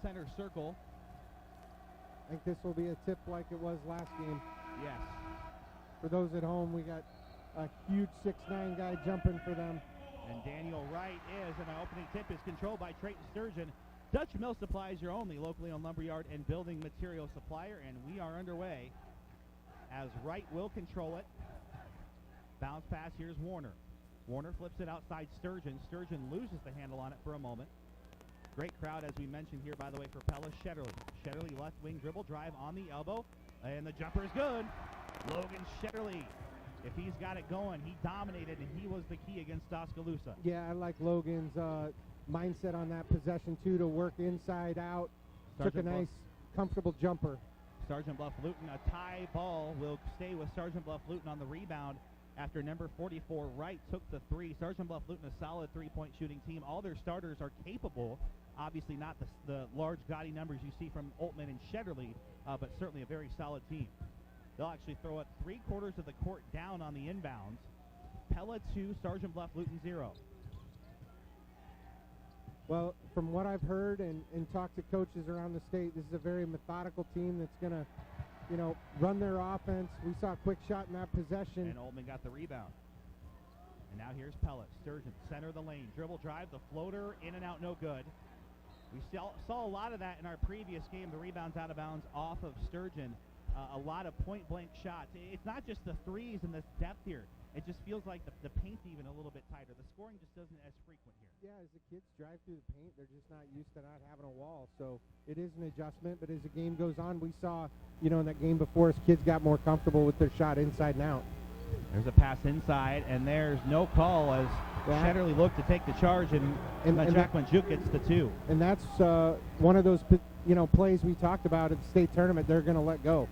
center circle. I think this will be a tip like it was last game. Yes. For those at home, we got a huge 6'9" guy jumping for them. And Daniel Wright is, and the opening tip is controlled by Trayton Sturgeon. Dutch Mill Supply is your only locally owned lumberyard and building material supplier, and we are underway as Wright will control it. Bounce pass, here's Warner. Warner flips it outside Sturgeon. Sturgeon loses the handle on it for a moment. Great crowd, as we mentioned here, by the way, for Pella Shetterly. Shetterly left wing dribble drive on the elbow, and the jumper is good. Logan Shetterly, if he's got it going, he dominated, and he was the key against Tuscaloosa. Yeah, I like Logan's mindset on that possession, too, to work inside out. Took a nice, comfortable jumper. Sergeant Bluff Luton, a tie ball will stay with Sergeant Bluff Luton on the rebound after number 44, Wright, took the three. Sergeant Bluff Luton, a solid three-point shooting team. All their starters are capable. Obviously not the large, gaudy numbers you see from Oltman and Shetterly, but certainly a very solid team. They'll actually throw it 3/4 of the court down on the inbounds. Pella 2, Sergeant Bluff Luton 0. Well, from what I've heard and talked to coaches around the state, this is a very methodical team that's going to, run their offense. We saw a quick shot in that possession. And Oltman got the rebound. And now here's Pella. Sturgeon, center of the lane. Dribble drive, the floater, in and out, no good. We saw a lot of that in our previous game. The rebounds out of bounds off of Sturgeon. A lot of point-blank shots. It's not just the threes and the depth here. It just feels like the paint's even a little bit tighter. The scoring just isn't as frequent here. Yeah, as the kids drive through the paint, they're just not used to not having a wall. So it is an adjustment, but as the game goes on, we saw, in that game before us, kids got more comfortable with their shot inside and out. There's a pass inside, and there's no call as Shetterly looked to take the charge, and Jack Manjuk gets the two. And that's one of those, plays we talked about at the state tournament they're going to let go.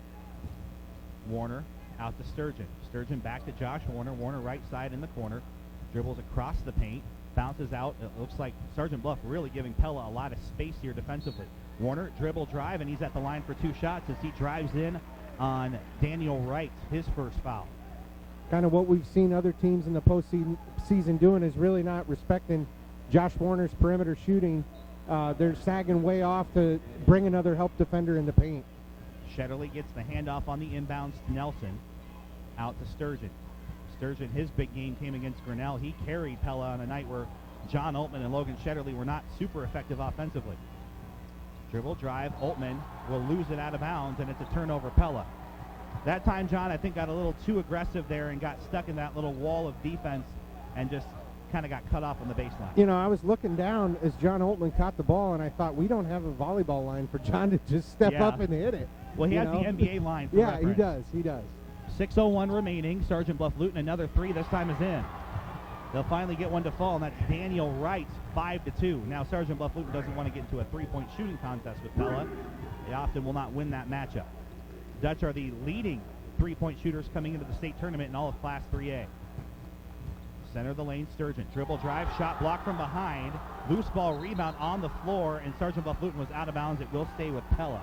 Warner out to Sturgeon. Sturgeon back to Josh Warner. Warner right side in the corner. Dribbles across the paint. Bounces out. It looks like Sergeant Bluff really giving Pella a lot of space here defensively. Warner dribble drive, and he's at the line for two shots as he drives in on Daniel Wright, his first foul. Kind of what we've seen other teams in the postseason doing is really not respecting Josh Warner's perimeter shooting. They're sagging way off to bring another help defender in the paint. Shetterly gets the handoff on the inbounds to Nelson. Out to Sturgeon. Sturgeon, his big game came against Grinnell. He carried Pella on a night where John Oltman and Logan Shetterly were not super effective offensively. Dribble drive. Oltman will lose it out of bounds, and it's a turnover Pella. That time, John, I think got a little too aggressive there and got stuck in that little wall of defense and just kind of got cut off on the baseline. I was looking down as John Oltman caught the ball, and I thought, we don't have a volleyball line for John to just step up and hit it. Well, he has the NBA line for Yeah, reference. he does. 6:01 remaining. Sergeant Bluff Luton, another three. This time is in. They'll finally get one to fall, and that's Daniel Wright, 5-2. Now Sergeant Bluff Luton doesn't want to get into a three-point shooting contest with Pella. They often will not win that matchup. Dutch are the leading three-point shooters coming into the state tournament in all of Class 3A. Center of the lane, Sturgeon. Dribble drive, shot blocked from behind. Loose ball rebound on the floor, and Sergeant Bluff Luton was out of bounds. It will stay with Pella.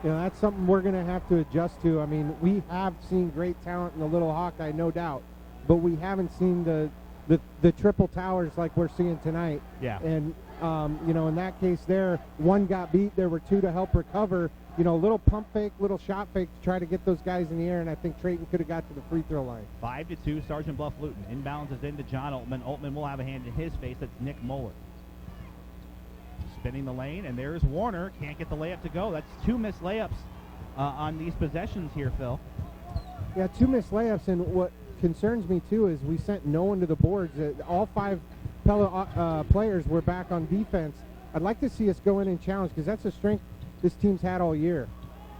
That's something we're going to have to adjust to. I mean, we have seen great talent in the Little Hawkeye, no doubt, but we haven't seen the triple towers like we're seeing tonight. Yeah. And, in that case there, one got beat. There were two to help recover. Little pump fake, little shot fake to try to get those guys in the air, and I think Trayton could have got to the free throw line. 5-2, Sergeant Bluff Luton. Inbounds is into John Oltman. Oltman will have a hand in his face. That's Nick Moeller. Spinning the lane, and there's Warner. Can't get the layup to go. That's two missed layups on these possessions here, Phil. Yeah, two missed layups, and what concerns me, too, is we sent no one to the boards. All five Pella players were back on defense. I'd like to see us go in and challenge, because that's a strength this team's had all year.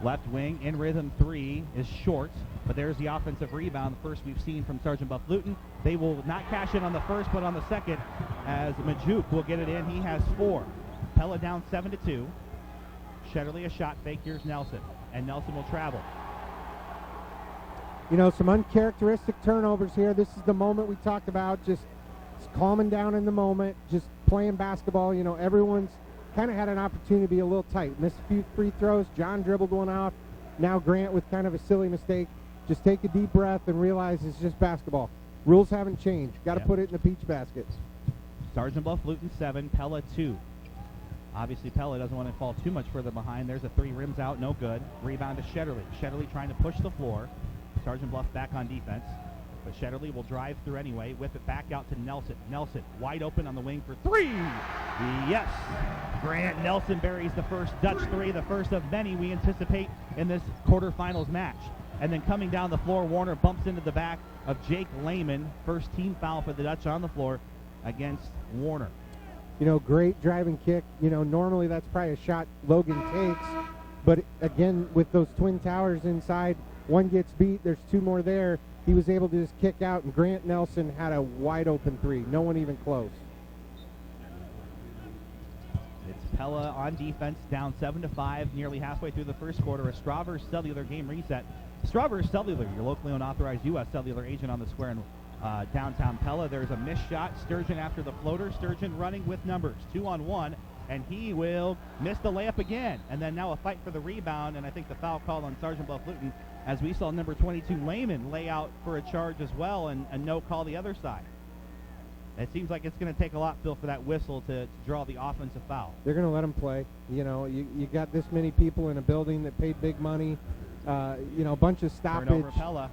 Left wing, in rhythm three is short, but there's the offensive rebound, the first we've seen from Sergeant Bluff Luton. They will not cash in on the first, but on the second, as Majuk will get it in. He has 4. Pella down 7-2. Shetterly a shot fake. Here's Nelson, and Nelson will travel. Some uncharacteristic turnovers here. This is the moment we talked about, just calming down in the moment, just playing basketball. Everyone's kind of had an opportunity to be a little tight. Missed a few free throws. John dribbled one off. Now Grant with kind of a silly mistake. Just take a deep breath and realize it's just basketball. Rules haven't changed. Got to put it in the peach basket. Sergeant Bluff Luton 7, Pella 2. Obviously, Pella doesn't want to fall too much further behind. There's a three, rims out, no good. Rebound to Shetterly. Shetterly trying to push the floor. Sergeant Bluff back on defense. But Shetterly will drive through anyway, whip it back out to Nelson. Nelson wide open on the wing for three. Yes! Grant Nelson buries the first Dutch three, the first of many we anticipate in this quarterfinals match. And then coming down the floor, Warner bumps into the back of Jake Lehman. First team foul for the Dutch on the floor against Warner. Great driving kick. Normally that's probably a shot Logan takes. But again, with those twin towers inside, one gets beat, there's two more there. He was able to just kick out, and Grant Nelson had a wide open three. No one even close. It's Pella on defense, down 7-5, nearly halfway through the first quarter. A Strawberry Cellular game reset. Strawberry Cellular, your locally owned authorized U.S. cellular agent on the square in downtown Pella. There's a missed shot. Sturgeon after the floater. Sturgeon running with numbers, 2-on-1, and he will miss the layup again. And then now a fight for the rebound, and I think the foul call on Sergeant Bluff Luton, as we saw number 22 Lehman lay out for a charge as well, and a no call the other side. It seems like it's going to take a lot, Phil, for that whistle to draw the offensive foul. They're going to let him play. You got this many people in a building that paid big money. A bunch of stoppage. Turnover Pella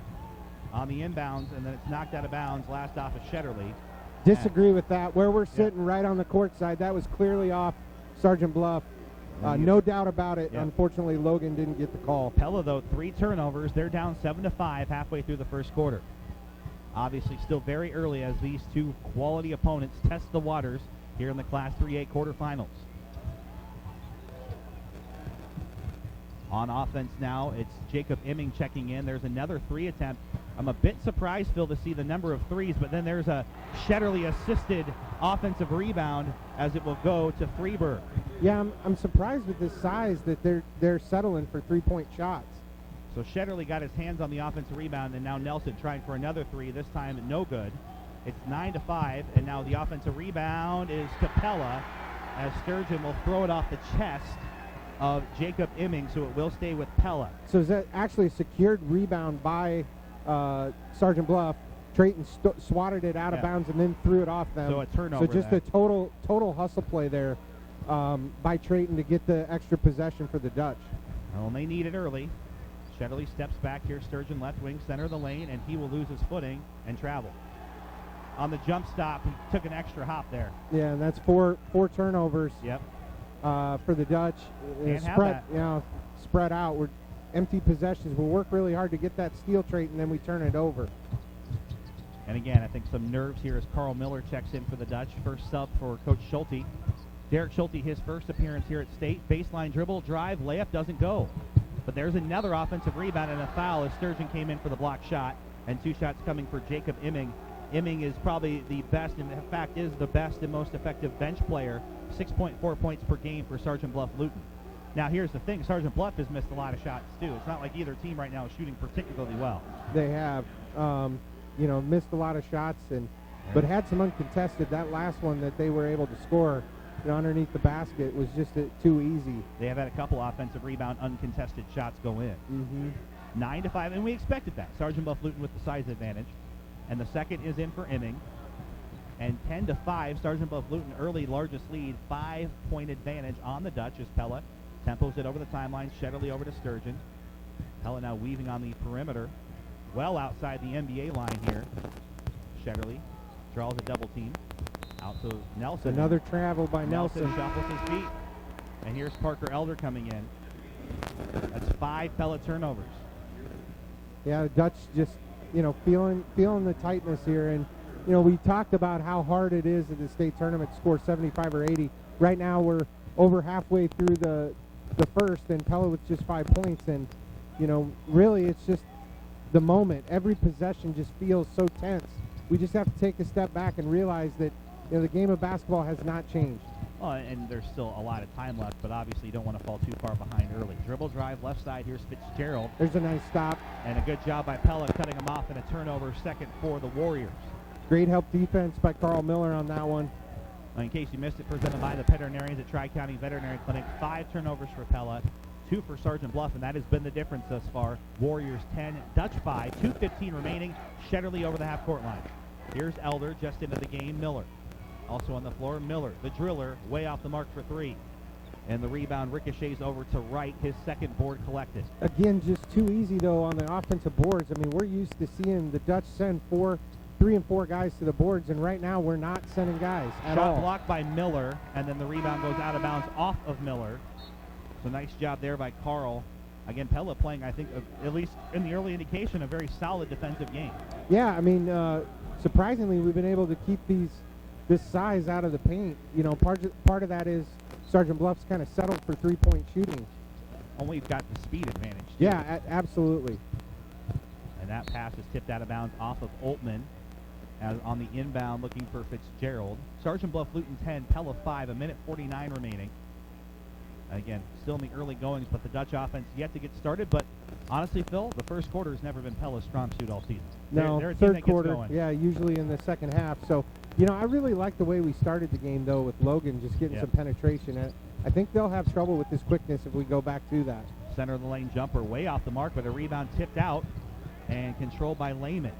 on the inbounds, and then it's knocked out of bounds. Last off is Shetterly. Disagree with that. Where we're sitting right on the court side, that was clearly off Sergeant Bluff. No doubt about it. Yep. Unfortunately, Logan didn't get the call. Pella, though, 3 turnovers. They're down 7-5 halfway through the first quarter. Obviously, still very early as these two quality opponents test the waters here in the Class 3A quarterfinals. On offense now, it's Jacob Imming checking in. There's another three attempt. I'm a bit surprised, Phil, to see the number of threes, but then there's a Shetterly-assisted offensive rebound as it will go to Freeburg. Yeah, I'm surprised with this size that they're settling for three-point shots. So Shetterly got his hands on the offensive rebound, and now Nelson trying for another three, this time no good. It's 9-5, and now the offensive rebound is to Pella, as Sturgeon will throw it off the chest of Jacob Imming, so it will stay with Pella. So is that actually a secured rebound by Sergeant Bluff? Trayton swatted it out of bounds and then threw it off them. So a turnover. So just a total hustle play there by Trayton to get the extra possession for the Dutch. Well, they need it early. Shetterly steps back here. Sturgeon left wing, center of the lane, and he will lose his footing and travel. On the jump stop, he took an extra hop there. Yeah, and that's four turnovers. Yep. For the Dutch. Spread out. We're empty possessions. We'll work really hard to get that steal trait, and then we turn it over. And again, I think some nerves here as Carl Miller checks in for the Dutch. First sub for Coach Schulte. Derek Schulte, his first appearance here at State. Baseline dribble, drive, layup doesn't go. But there's another offensive rebound and a foul as Sturgeon came in for the block shot. And two shots coming for Jacob Imming. Imming is probably the best, and in fact is the best and most effective bench player. 6.4 points per game for Sergeant Bluff Luton. Now here's the thing, Sergeant Bluff has missed a lot of shots too. It's not like either team right now is shooting particularly well. They have, missed a lot of shots, but had some uncontested. That last one that they were able to score underneath the basket was just too easy. They have had a couple offensive rebound uncontested shots go in. 9-5, and we expected that. Sergeant Bluff Luton with the size advantage. And the second is in for Imming. And 10-5, Sergeant Bluff Luton early largest lead, 5-point advantage on the Dutch as Pella tempos it over the timeline, Shetterly over to Sturgeon. Pella now weaving on the perimeter, well outside the NBA line here. Shetterly draws a double team out to Nelson. Another travel by Nelson. Shuffles his feet. And here's Parker Elder coming in. That's 5 Pella turnovers. Yeah, the Dutch just, feeling the tightness here. And, we talked about how hard it is at the state tournament to score 75 or 80. Right now we're over halfway through the first, and Pella with just 5 points. And, really it's just the moment. Every possession just feels so tense. We just have to take a step back and realize that, the game of basketball has not changed. Well, and there's still a lot of time left, but obviously you don't want to fall too far behind early. Dribble drive left side. Here's Fitzgerald. There's a nice stop. And a good job by Pella cutting him off, and a turnover second for the Warriors. Great help defense by Carl Miller on that one. In case you missed it, presented by the veterinarians at Tri-County Veterinary Clinic. 5 turnovers for Pella, 2 for Sergeant Bluff, and that has been the difference thus far. Warriors 10, Dutch 5, 2:15 remaining. Shetterly over the half-court line. Here's Elder just into the game. Miller also on the floor. Miller, the driller, way off the mark for 3. And the rebound ricochets over to Wright, his second board collected. Again, just too easy, though, on the offensive boards. I mean, we're used to seeing the Dutch send 3 and 4 guys to the boards, and right now we're not sending guys at all. Shot blocked by Miller, and then the rebound goes out of bounds off of Miller. So nice job there by Carl. Again, Pella playing, I think, at least in the early indication, a very solid defensive game. Yeah, I mean, surprisingly, we've been able to keep this size out of the paint. You know, part of that is Sergeant Bluff's kind of settled for three-point shooting. Only got the speed advantage, too. Yeah, absolutely. And that pass is tipped out of bounds off of Oltmann. As on the inbound, looking for Fitzgerald. Sergeant Bluff Luton 10, Pella 5, a minute 49 remaining. Again, still in the early goings, but the Dutch offense yet to get started. But honestly, Phil, the first quarter has never been Pella's strong suit all season. No, they're a team that third gets quarter, going. yeah, usually in the second half. So, you know, I really like the way we started the game, though, with Logan just getting some penetration. I think they'll have trouble with this quickness if we go back to that. Center of the lane jumper way off the mark, but a rebound tipped out and controlled by Lehman.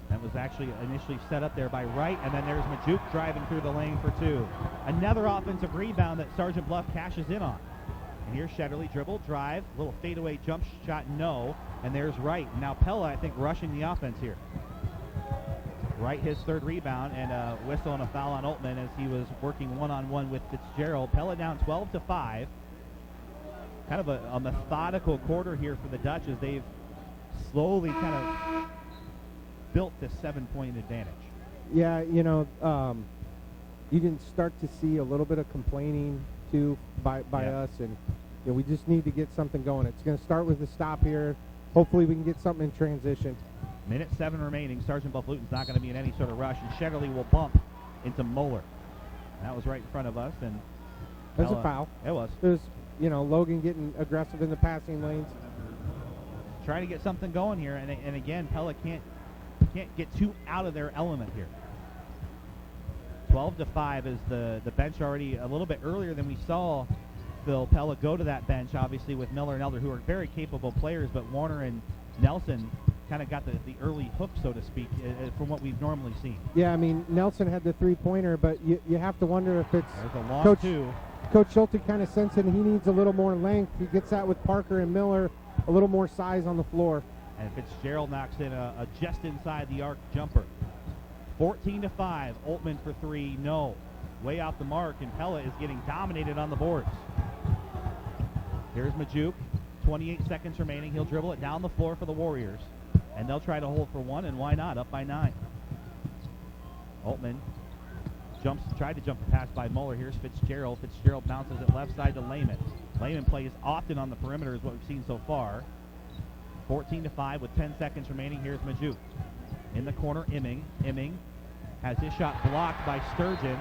That was actually initially set up there by Wright, and then there's Majuk driving through the lane for 2. Another offensive rebound that Sergeant Bluff cashes in on. And here's Shetterly, dribble, drive, little fadeaway jump shot, no. And there's Wright. Now Pella, I think, rushing the offense here. Wright, his third rebound, and a whistle and a foul on Oltmann as he was working one-on-one with Fitzgerald. Pella down 12-5. Kind of a methodical quarter here for the Dutch as they've slowly kind of built this 7-point advantage. Yeah, you know, you can start to see a little bit of complaining too by us, and you know, we just need to get something going. It's going to start with a stop here. Hopefully we can get something in transition. Minute 7 remaining. Sergeant Bluff Luton's not going to be in any sort of rush, and Shetterly will bump into Moeller. That was right in front of us, and there's a foul. It was. There's, you know, Logan getting aggressive in the passing lanes, trying to get something going here, and again, Pella can't get too out of their element here. 12-5 is the bench already a little bit earlier than we saw Phil Pella go to that bench, obviously with Miller and Elder, who are very capable players, but Warner and Nelson kind of got the early hook, so to speak, from what we've normally seen. Yeah, I mean, Nelson had the three-pointer, but you have to wonder if it's Coach Schulte kind of sensing he needs a little more length. He gets that with Parker and Miller, a little more size on the floor. And Fitzgerald knocks in a just inside the arc jumper. 14-5, Oltmann for 3, no. Way off the mark, and Pella is getting dominated on the boards. Here's Majuk, 28 seconds remaining. He'll dribble it down the floor for the Warriors. And they'll try to hold for 1, and why not? Up by 9. Oltmann tried to jump the pass by Moeller. Here's Fitzgerald. Fitzgerald bounces it left side to Lehman. Lehman plays often on the perimeter is what we've seen so far. 14-5 with 10 seconds remaining. Here's Majuk. In the corner, Imming. Imming has his shot blocked by Sturgeon.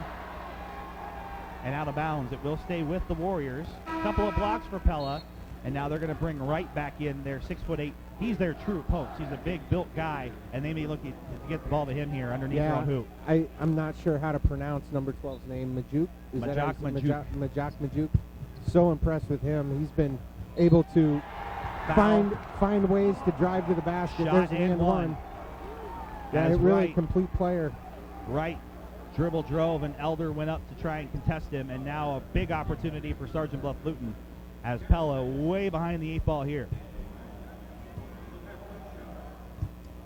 And out of bounds. It will stay with the Warriors. A couple of blocks for Pella. And now they're going to bring Wright back in. They're 6'8". He's their true post. He's a big built guy. And they may look to get the ball to him here underneath their own hoop. I'm not sure how to pronounce number 12's name. Majuk? Majak Majuk. So impressed with him. He's been able to find ways to drive to the basket. Shot There's and one. Yeah, really Wright, complete player. Wright dribble drove, and Elder went up to try and contest him, and now a big opportunity for Sergeant Bluff Luton as Pella way behind the 8 ball here.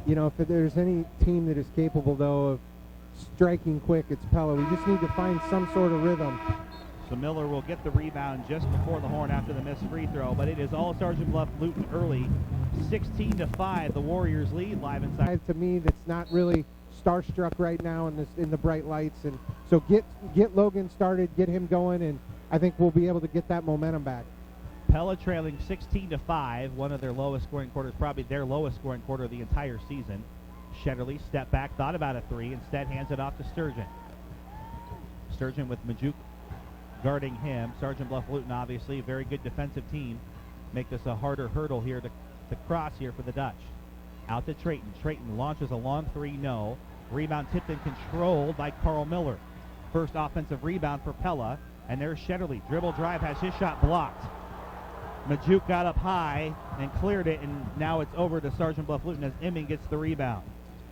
You know, if there's any team that is capable, though, of striking quick, it's Pella. We just need to find some sort of rhythm. So Miller will get the rebound just before the horn after the missed free throw, but it is all Sergeant Bluff Luton early. 16-5, the Warriors lead live inside. To me, that's not really starstruck right now in the bright lights, and so get Logan started, get him going, and I think we'll be able to get that momentum back. Pella trailing 16-5, one of their lowest scoring quarters, probably their lowest scoring quarter of the entire season. Shetterly step back, thought about a 3, instead hands it off to Sturgeon. Sturgeon with Majuk guarding him. Sergeant Bluff Luton, obviously, a very good defensive team. Make this a harder hurdle here to cross here for the Dutch. Out to Trayton. Trayton launches a long 3, no. Rebound tipped and controlled by Carl Miller. First offensive rebound for Pella. And there's Shetterly. Dribble drive, has his shot blocked. Majuk got up high and cleared it, and now it's over to Sergeant Bluff Luton as Imming gets the rebound.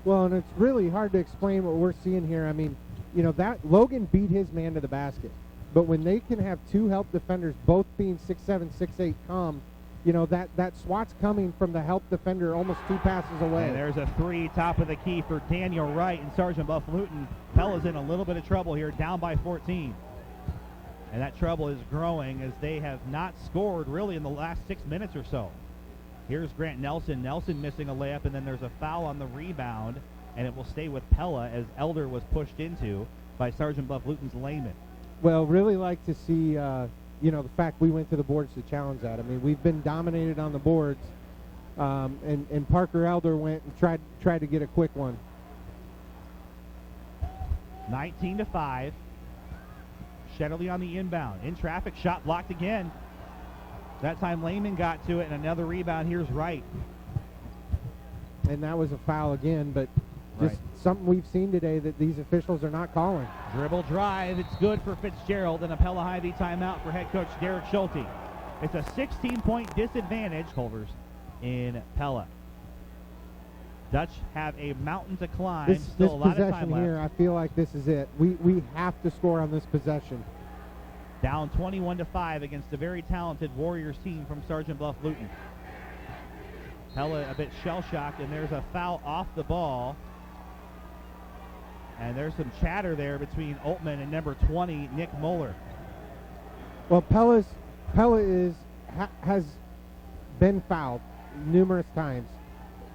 Well, and it's really hard to explain what we're seeing here. I mean, you know, that Logan beat his man to the basket. But when they can have two help defenders, both being 6'7", 6'8", come, you know, that swat's coming from the help defender almost 2 passes away. And there's a 3 top of the key for Daniel Wright and Sergeant Bluff Luton. Pella's in a little bit of trouble here, down by 14. And that trouble is growing as they have not scored really in the last 6 minutes or so. Here's Grant Nelson. Nelson missing a layup, and then there's a foul on the rebound, and it will stay with Pella as Elder was pushed into by Sergeant Bluff Luton's Lehman. Well, really like to see, you know, the fact we went to the boards to challenge that. I mean, we've been dominated on the boards, and Parker Elder went and tried to get a quick one. 19-5. Shetterly on the inbound. In traffic, shot blocked again. That time Lehman got to it, and another rebound. Here's Wright. And that was a foul again, but just something we've seen today that these officials are not calling. Dribble drive. It's good for Fitzgerald, and a Pella Hy-Vee timeout for head coach Derek Schulte. It's a 16-point disadvantage, Culver's, in Pella. Dutch have a mountain to climb. This Still a lot of time possession left. here, I feel like this is it. We have to score on this possession. Down 21-5 against a very talented Warriors team from Sergeant Bluff Luton. Pella a bit shell-shocked, and there's a foul off the ball. And there's some chatter there between Altman and number 20, Nick Moeller. Well, Pella has been fouled numerous times,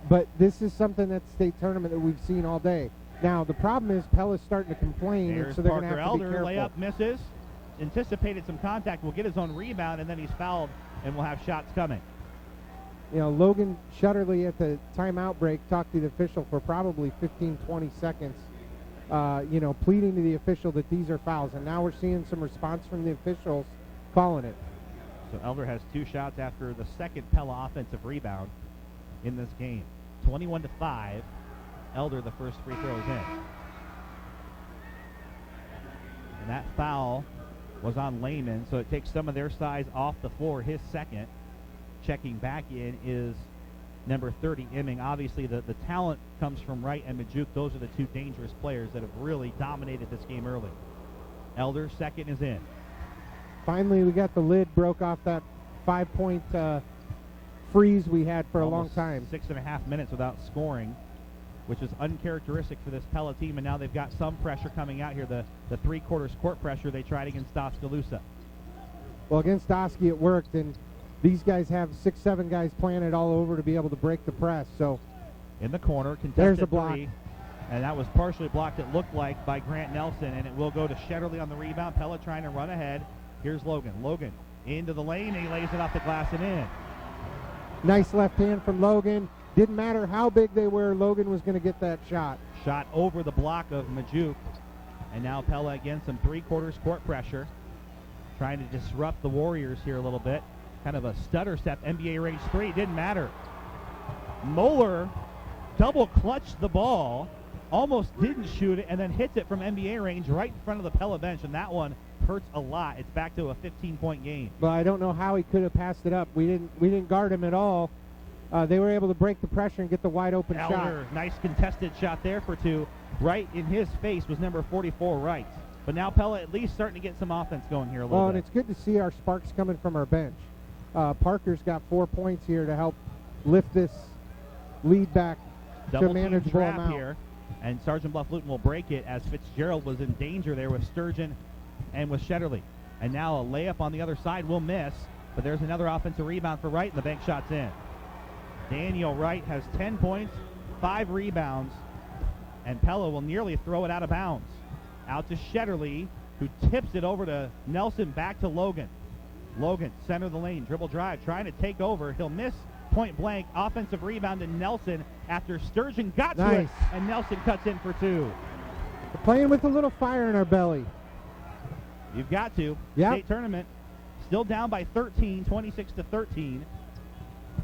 but this is something at the state tournament that we've seen all day. Now, the problem is Pella's starting to complain, There's so they're going Parker to have to be Elder, careful. layup misses. Anticipated some contact, will get his own rebound, and then he's fouled and will have shots coming. You know, Logan Shutterly at the timeout break talked to the official for probably 15, 20 seconds, you know, pleading to the official that these are fouls. And now we're seeing some response from the officials calling it. So Elder has 2 shots after the second Pella offensive rebound in this game. 21-5. Elder, the first free throw is in. And that foul was on Lehman, so it takes some of their size off the floor. His second. Checking back in is number 30, Imming. Obviously, the talent comes from Wright and Majuk. Those are the 2 dangerous players that have really dominated this game early. Elder, second is in. Finally, we got the lid broke off that 5-point freeze we had for Almost a long time. 6.5 minutes without scoring, which is uncharacteristic for this Pella team, and now they've got some pressure coming out here, the 3/4 court pressure they tried against Tuscaloosa. Well, against Oski it worked, and these guys have 6-7 guys planted all over to be able to break the press. So in the corner, contested there's a block. 3, and that was partially blocked, it looked like, by Grant Nelson, and it will go to Shetterly on the rebound. Pella trying to run ahead. Here's Logan. Logan into the lane, and he lays it off the glass and in. Nice left hand from Logan. Didn't matter how big they were, Logan was going to get that shot. Shot over the block of Majuk, and now Pella again, some 3/4 court pressure, trying to disrupt the Warriors here a little bit. Kind of a stutter step, NBA range 3, didn't matter. Moeller double clutched the ball, almost didn't shoot it, and then hits it from NBA range right in front of the Pella bench, and that one hurts a lot. It's back to a 15-point game. But I don't know how he could have passed it up. We didn't guard him at all. They were able to break the pressure and get the wide open Elder, shot. nice contested shot there for 2. Right in his face was number 44, Wright. But now Pella at least starting to get some offense going here a little Well, bit. and it's good to see our sparks coming from our bench. Parker's got 4 points here to help lift this lead back to a Double team manageable trap amount. here, and Sergeant Bluff Luton will break it as Fitzgerald was in danger there with Sturgeon and with Shetterly. And now a layup on the other side will miss, but there's another offensive rebound for Wright, and the bank shot's in. Daniel Wright has 10 points, 5 rebounds, and Pella will nearly throw it out of bounds. Out to Shetterly, who tips it over to Nelson, back to Logan. Logan, center of the lane, dribble drive, trying to take over. He'll miss point blank. Offensive rebound to Nelson after Sturgeon got to it, and Nelson cuts in for 2. We're playing with a little fire in our belly. You've got to. Yep. State tournament, still down by 13, 26-13.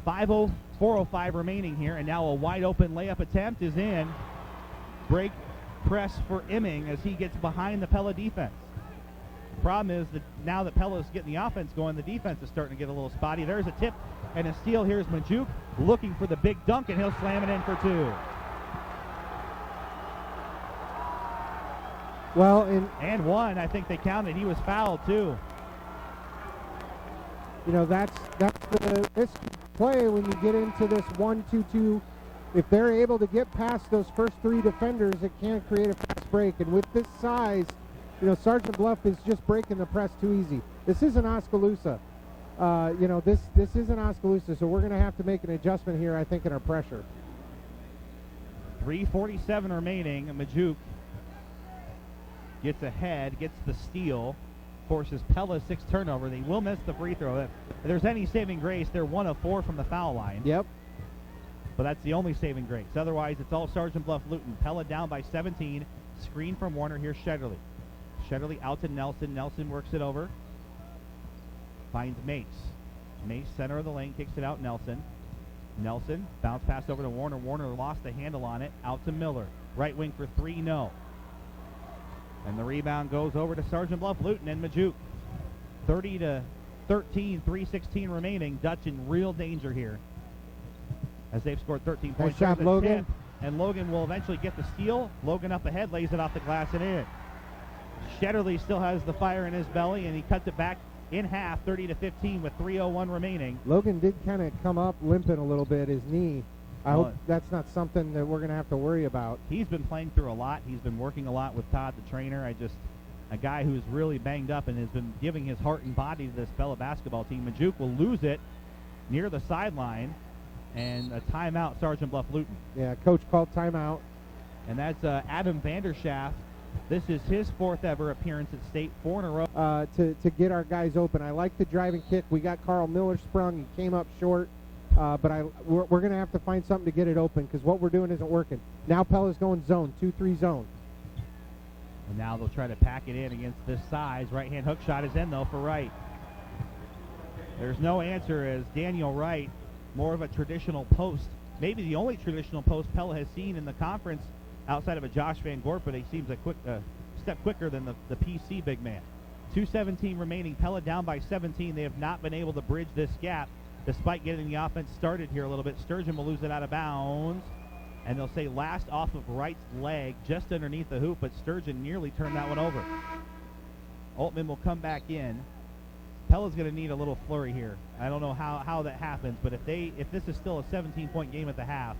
4:05 remaining here, and now a wide open layup attempt is in. Break press for Imming as he gets behind the Pella defense. The problem is that now that Pella's getting the offense going, the defense is starting to get a little spotty. There's a tip and a steal. Here's Majuk looking for the big dunk, and he'll slam it in for 2. Well, and one, I think they counted. He was fouled too. You know, that's this play when you get into this 1-2-2. If they're able to get past those first three defenders, it can create a fast break. And with this size, you know, Sergeant Bluff is just breaking the press too easy. This isn't Oskaloosa. You know, this isn't Oskaloosa, so we're going to have to make an adjustment here, I think, in our pressure. 3:47 remaining. Majuk gets ahead, gets the steal, forces Pella's 6th turnover. They will miss the free throw. If there's any saving grace, they're 1 of 4 from the foul line. Yep. But that's the only saving grace. Otherwise, it's all Sergeant Bluff Luton. Pella down by 17. Screen from Warner. Here's Shetterly. Shetterly out to Nelson. Nelson works it over. Finds Mace. Mace, center of the lane, kicks it out. Nelson. Nelson, bounce pass over to Warner. Warner lost the handle on it. Out to Miller. Right wing for 3, no. And the rebound goes over to Sergeant Bluff Luton and Majuk. 30-13, 3:16 remaining. Dutch in real danger here, as they've scored 13 points. Nice shot, Logan. Tip, and Logan will eventually get the steal. Logan up ahead, lays it off the glass and in. Shetterly still has the fire in his belly, and he cuts it back in half, 30-15 with 3:01 remaining. Logan did kind of come up limping a little bit, his knee. I hope that's not something that we're going to have to worry about. He's been playing through a lot. He's been working a lot with Todd, the trainer. A guy who's really banged up and has been giving his heart and body to this Pella basketball team. Majuk will lose it near the sideline, and a timeout, Sergeant Bluff Luton. Yeah, coach called timeout. And that's Adam Vanderschaft. This is his 4th ever appearance at state, 4 in a row. To get our guys open. I like the driving kick. We got Carl Miller sprung. He came up short. But we're going to have to find something to get it open, because what we're doing isn't working. Now Pella's going zone, 2-3 zone. And now they'll try to pack it in against this size. Right-hand hook shot is in, though, for Wright. There's no answer, as Daniel Wright, more of a traditional post, maybe the only traditional post Pella has seen in the conference outside of a Josh Van Gorp, but he seems a step quicker than the PC big man. 2:17 remaining. Pella down by 17. They have not been able to bridge this gap, despite getting the offense started here a little bit. Sturgeon will lose it out of bounds, and they'll say last off of Wright's leg, just underneath the hoop, but Sturgeon nearly turned that one over. Altman will come back in. Pella's going to need a little flurry here. I don't know how that happens, but if this is still a 17-point game at the half,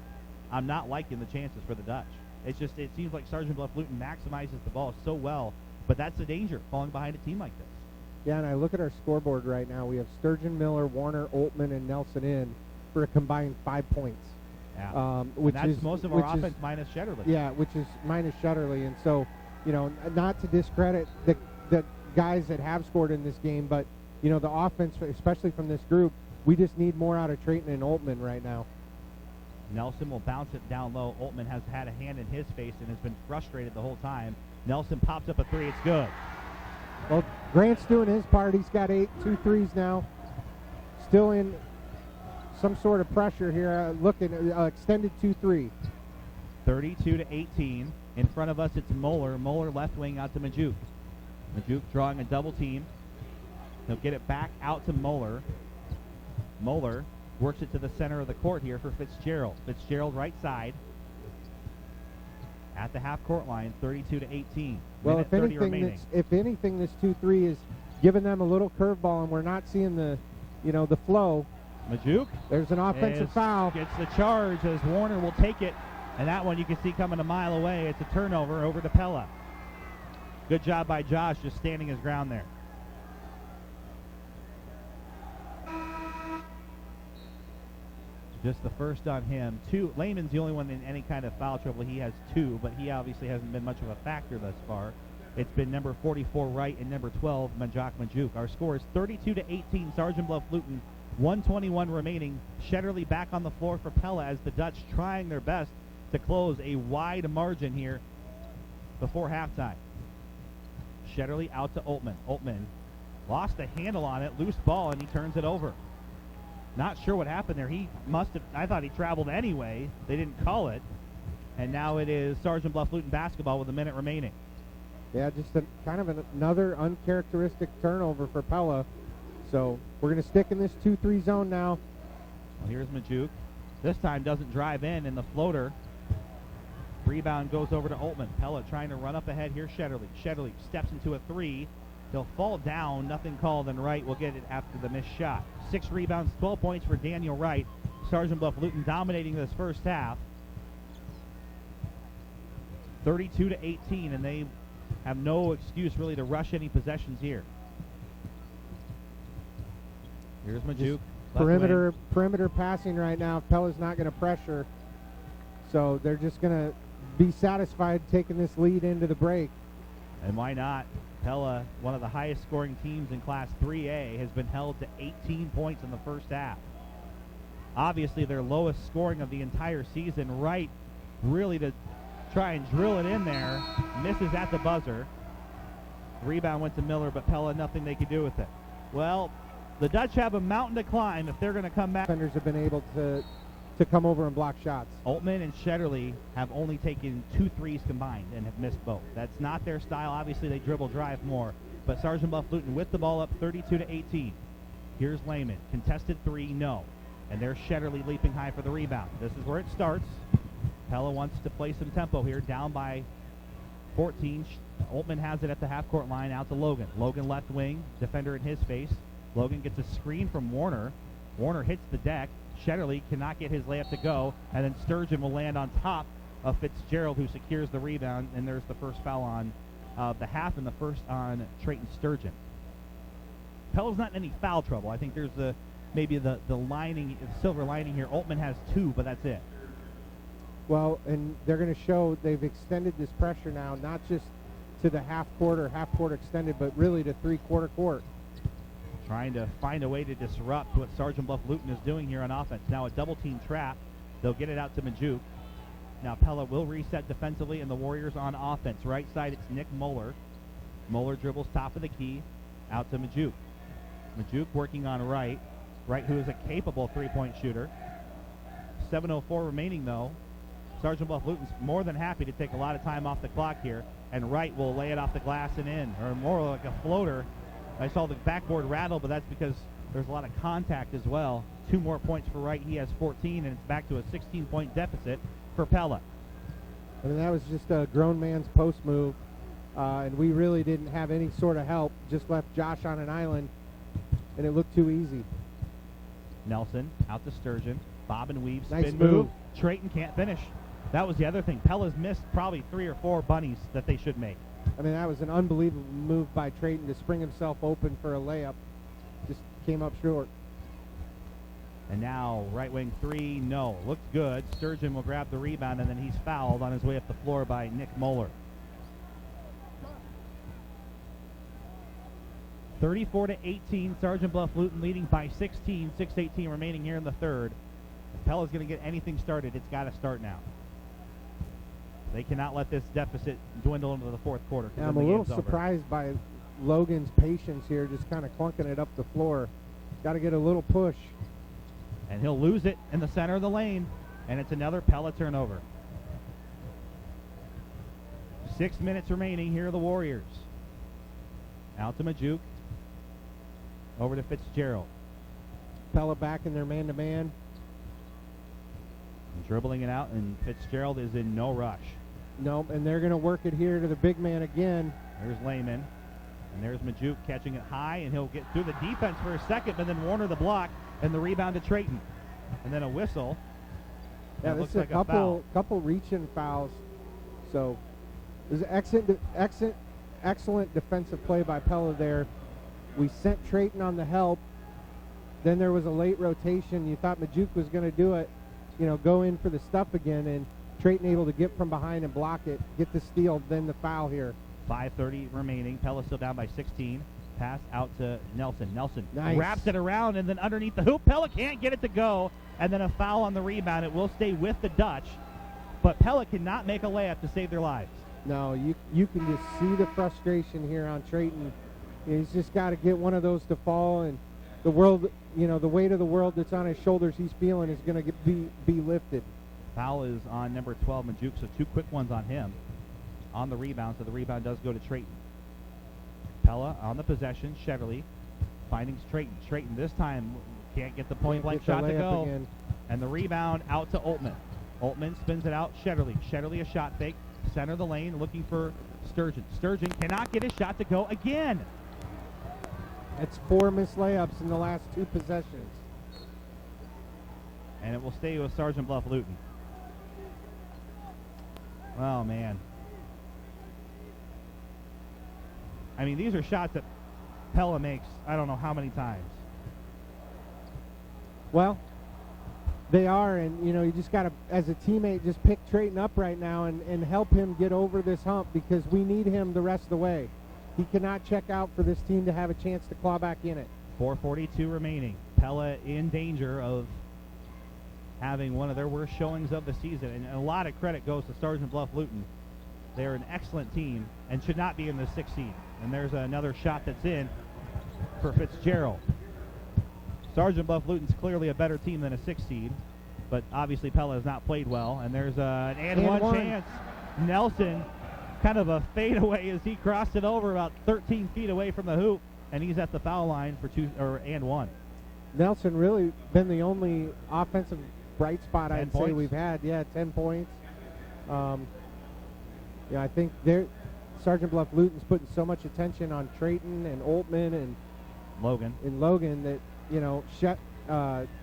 I'm not liking the chances for the Dutch. It seems like Sergeant Bluff Luton maximizes the ball so well, but that's the danger, falling behind a team like this. Yeah, and I look at our scoreboard right now. We have Sturgeon, Miller, Warner, Altman, and Nelson in for a combined 5 points. Yeah. Which that's is most of our offense minus Shetterly. Yeah, which is minus Shetterly. And so, you know, not to discredit the guys that have scored in this game, but, you know, the offense, especially from this group, we just need more out of Trayton and Altman right now. Nelson will bounce it down low. Altman has had a hand in his face and has been frustrated the whole time. Nelson pops up a 3. It's good. Well, Grant's doing his part. He's got 2 threes now. Still in some sort of pressure here. Looking extended 2-3. 32-18. In front of us, it's Moeller. Moeller left wing out to Majuk. Majuk drawing a double team. He'll get it back out to Moeller. Moeller works it to the center of the court here for Fitzgerald. Fitzgerald right side at the half-court line, 32-18. Well, if anything, this 2-3 is giving them a little curveball, and we're not seeing the flow. Majuk. There's an offensive foul. Gets the charge as Warner will take it, and that one you can see coming a mile away. It's a turnover over to Pella. Good job by Josh, just standing his ground there. Just the first on him. 2. Lehman's the only one in any kind of foul trouble. He has 2, but he obviously hasn't been much of a factor thus far. It's been number 44 Wright and number 12 Majak Majuk. Our score is 32-18. Sergeant Bluff Luton. 1:21 remaining. Shetterly back on the floor for Pella as the Dutch trying their best to close a wide margin here before halftime. Shetterly out to Altman. Altman lost the handle on it, loose ball, and he turns it over. Not sure what happened there. I thought he traveled anyway. They didn't call it. And now it is Sergeant Bluff Luton basketball with a minute remaining. Yeah, just another uncharacteristic turnover for Pella. So we're going to stick in this 2-3 zone now. Well, here's Majuk. This time doesn't drive in the floater. Rebound goes over to Oltmann. Pella trying to run up ahead here. Shetterly steps into a three. He'll fall down. Nothing called, and Wright will get it after the missed shot. 6 rebounds, 12 points for Daniel Wright. Sergeant Bluff Luton dominating this first half. 32-18, and they have no excuse really to rush any possessions here. Here's Majuk. Perimeter passing right now. Pella's not going to pressure, so they're just going to be satisfied taking this lead into the break. And why not? Pella, one of the highest scoring teams in Class 3A, has been held to 18 points in the first half. Obviously their lowest scoring of the entire season. Wright really to try and drill it in there. Misses at the buzzer. Rebound went to Miller, but Pella, nothing they could do with it. Well, the Dutch have a mountain to climb if they're going to come back. Defenders have been able to come over and block shots. Oltmann and Shetterly have only taken 2 threes combined and have missed both. That's not their style. Obviously, they dribble drive more. But Sergeant Bluff Luton with the ball up 32-18. Here's Lehman. Contested 3, no. And there's Shetterly leaping high for the rebound. This is where it starts. Pella wants to play some tempo here, down by 14. Oltmann has it at the half-court line, out to Logan. Logan left wing, defender in his face. Logan gets a screen from Warner. Warner hits the deck. Shetterly cannot get his layup to go, and then Sturgeon will land on top of Fitzgerald, who secures the rebound, and there's the first foul on the half and the first on Trayton Sturgeon. Pella's not in any foul trouble. I think there's maybe the silver lining here. Oltmann has 2, but that's it. Well, and they're going to show they've extended this pressure now, not just to the half-court extended, but really to three-quarter court. Trying to find a way to disrupt what Sergeant Bluff Luton is doing here on offense. Now a double-team trap. They'll get it out to Majuk. Now Pella will reset defensively, and the Warriors on offense. Right side, it's Nick Moeller. Moeller dribbles top of the key, out to Majuk. Majuk working on Wright. Wright, who is a capable three-point shooter. 7:04 remaining, though. Sergeant Bluff Luton's more than happy to take a lot of time off the clock here, and Wright will lay it off the glass and in, or more like a floater. I saw the backboard rattle, but that's because there's a lot of contact as well. 2 more points for Wright. He has 14, and it's back to a 16-point deficit for Pella. I mean, that was just a grown man's post move, and we really didn't have any sort of help. Just left Josh on an island, and it looked too easy. Nelson out to Sturgeon. Bob and weave, spin Nice move. move. Trayton can't finish. That was the other thing. Pella's missed probably 3 or 4 bunnies that they should make. I mean, that was an unbelievable move by Trayton to spring himself open for a layup. Just came up short. And now right wing 3, no. Looked good. Sturgeon will grab the rebound, and then he's fouled on his way up the floor by Nick Moeller. 34-18, Sergeant Bluff Luton leading by 16, 6:18 remaining here in the third. If Pella's going to get anything started, it's got to start now. They cannot let this deficit dwindle into the fourth quarter. Yeah, I'm a little surprised by Logan's patience here, just kind of clunking it up the floor. Got to get a little push. And he'll lose it in the center of the lane, and it's another Pella turnover. 6 minutes remaining. Here are the Warriors. Out to Majuk. Over to Fitzgerald. Pella back in their man-to-man. Dribbling it out, and Fitzgerald is in no rush. Nope, and they're going to work it here to the big man again. There's Lehman, and there's Majuk catching it high, and he'll get through the defense for a second, but then Warner the block, and the rebound to Trayton. And then a whistle. Yeah, this is a couple reach-in fouls. So there's excellent defensive play by Pella there. We sent Trayton on the help. Then there was a late rotation. You thought Majuk was going to do it, go in for the stuff again, and Trayton able to get from behind and block it, get the steal, then the foul here. 5:30 remaining. Pella still down by 16. Pass out to Nelson. Nelson nice. Wraps it around, and then underneath the hoop. Pella can't get it to go, and then a foul on the rebound. It will stay with the Dutch, but Pella cannot make a layup to save their lives. No, you can just see the frustration here on Trayton. He's just got to get one of those to fall, and the world, the weight of the world that's on his shoulders he's feeling is going to be lifted. Foul is on number 12, Majuk, so 2 quick ones on him. On the rebound, so the rebound does go to Trayton. Pella on the possession, Shetterly finding Trayton. Trayton this time can't get the point-blank shot to go. Again. And the rebound out to Oltmann. Altman spins it out. Shetterly. Shetterly a shot fake. Center of the lane looking for Sturgeon. Sturgeon cannot get his shot to go again. That's 4 missed layups in the last 2 possessions. And it will stay with Sergeant Bluff Luton. Oh, man. I mean, these are shots that Pella makes I don't know how many times. Well, they are, and, you know, you just got to, as a teammate, just pick Trayton up right now and help him get over this hump because we need him the rest of the way. He cannot check out for this team to have a chance to claw back in it. 4:42 remaining. Pella in danger of having one of their worst showings of the season, and a lot of credit goes to Sergeant Bluff Luton. They're an excellent team and should not be in the 6th seed. And there's another shot that's in for Fitzgerald. Sergeant Bluff Luton's clearly a better team than a 6th seed, but obviously Pella has not played well, and there's an and one chance. Nelson, kind of a fadeaway as he crossed it over about 13 feet away from the hoop, and he's at the foul line for and one. Nelson really been the only offensive bright spot I'd say we've had. Yeah, 10 points. I think Sergeant Bluff Luton's putting so much attention on Trayton and Altman and Logan that, you know,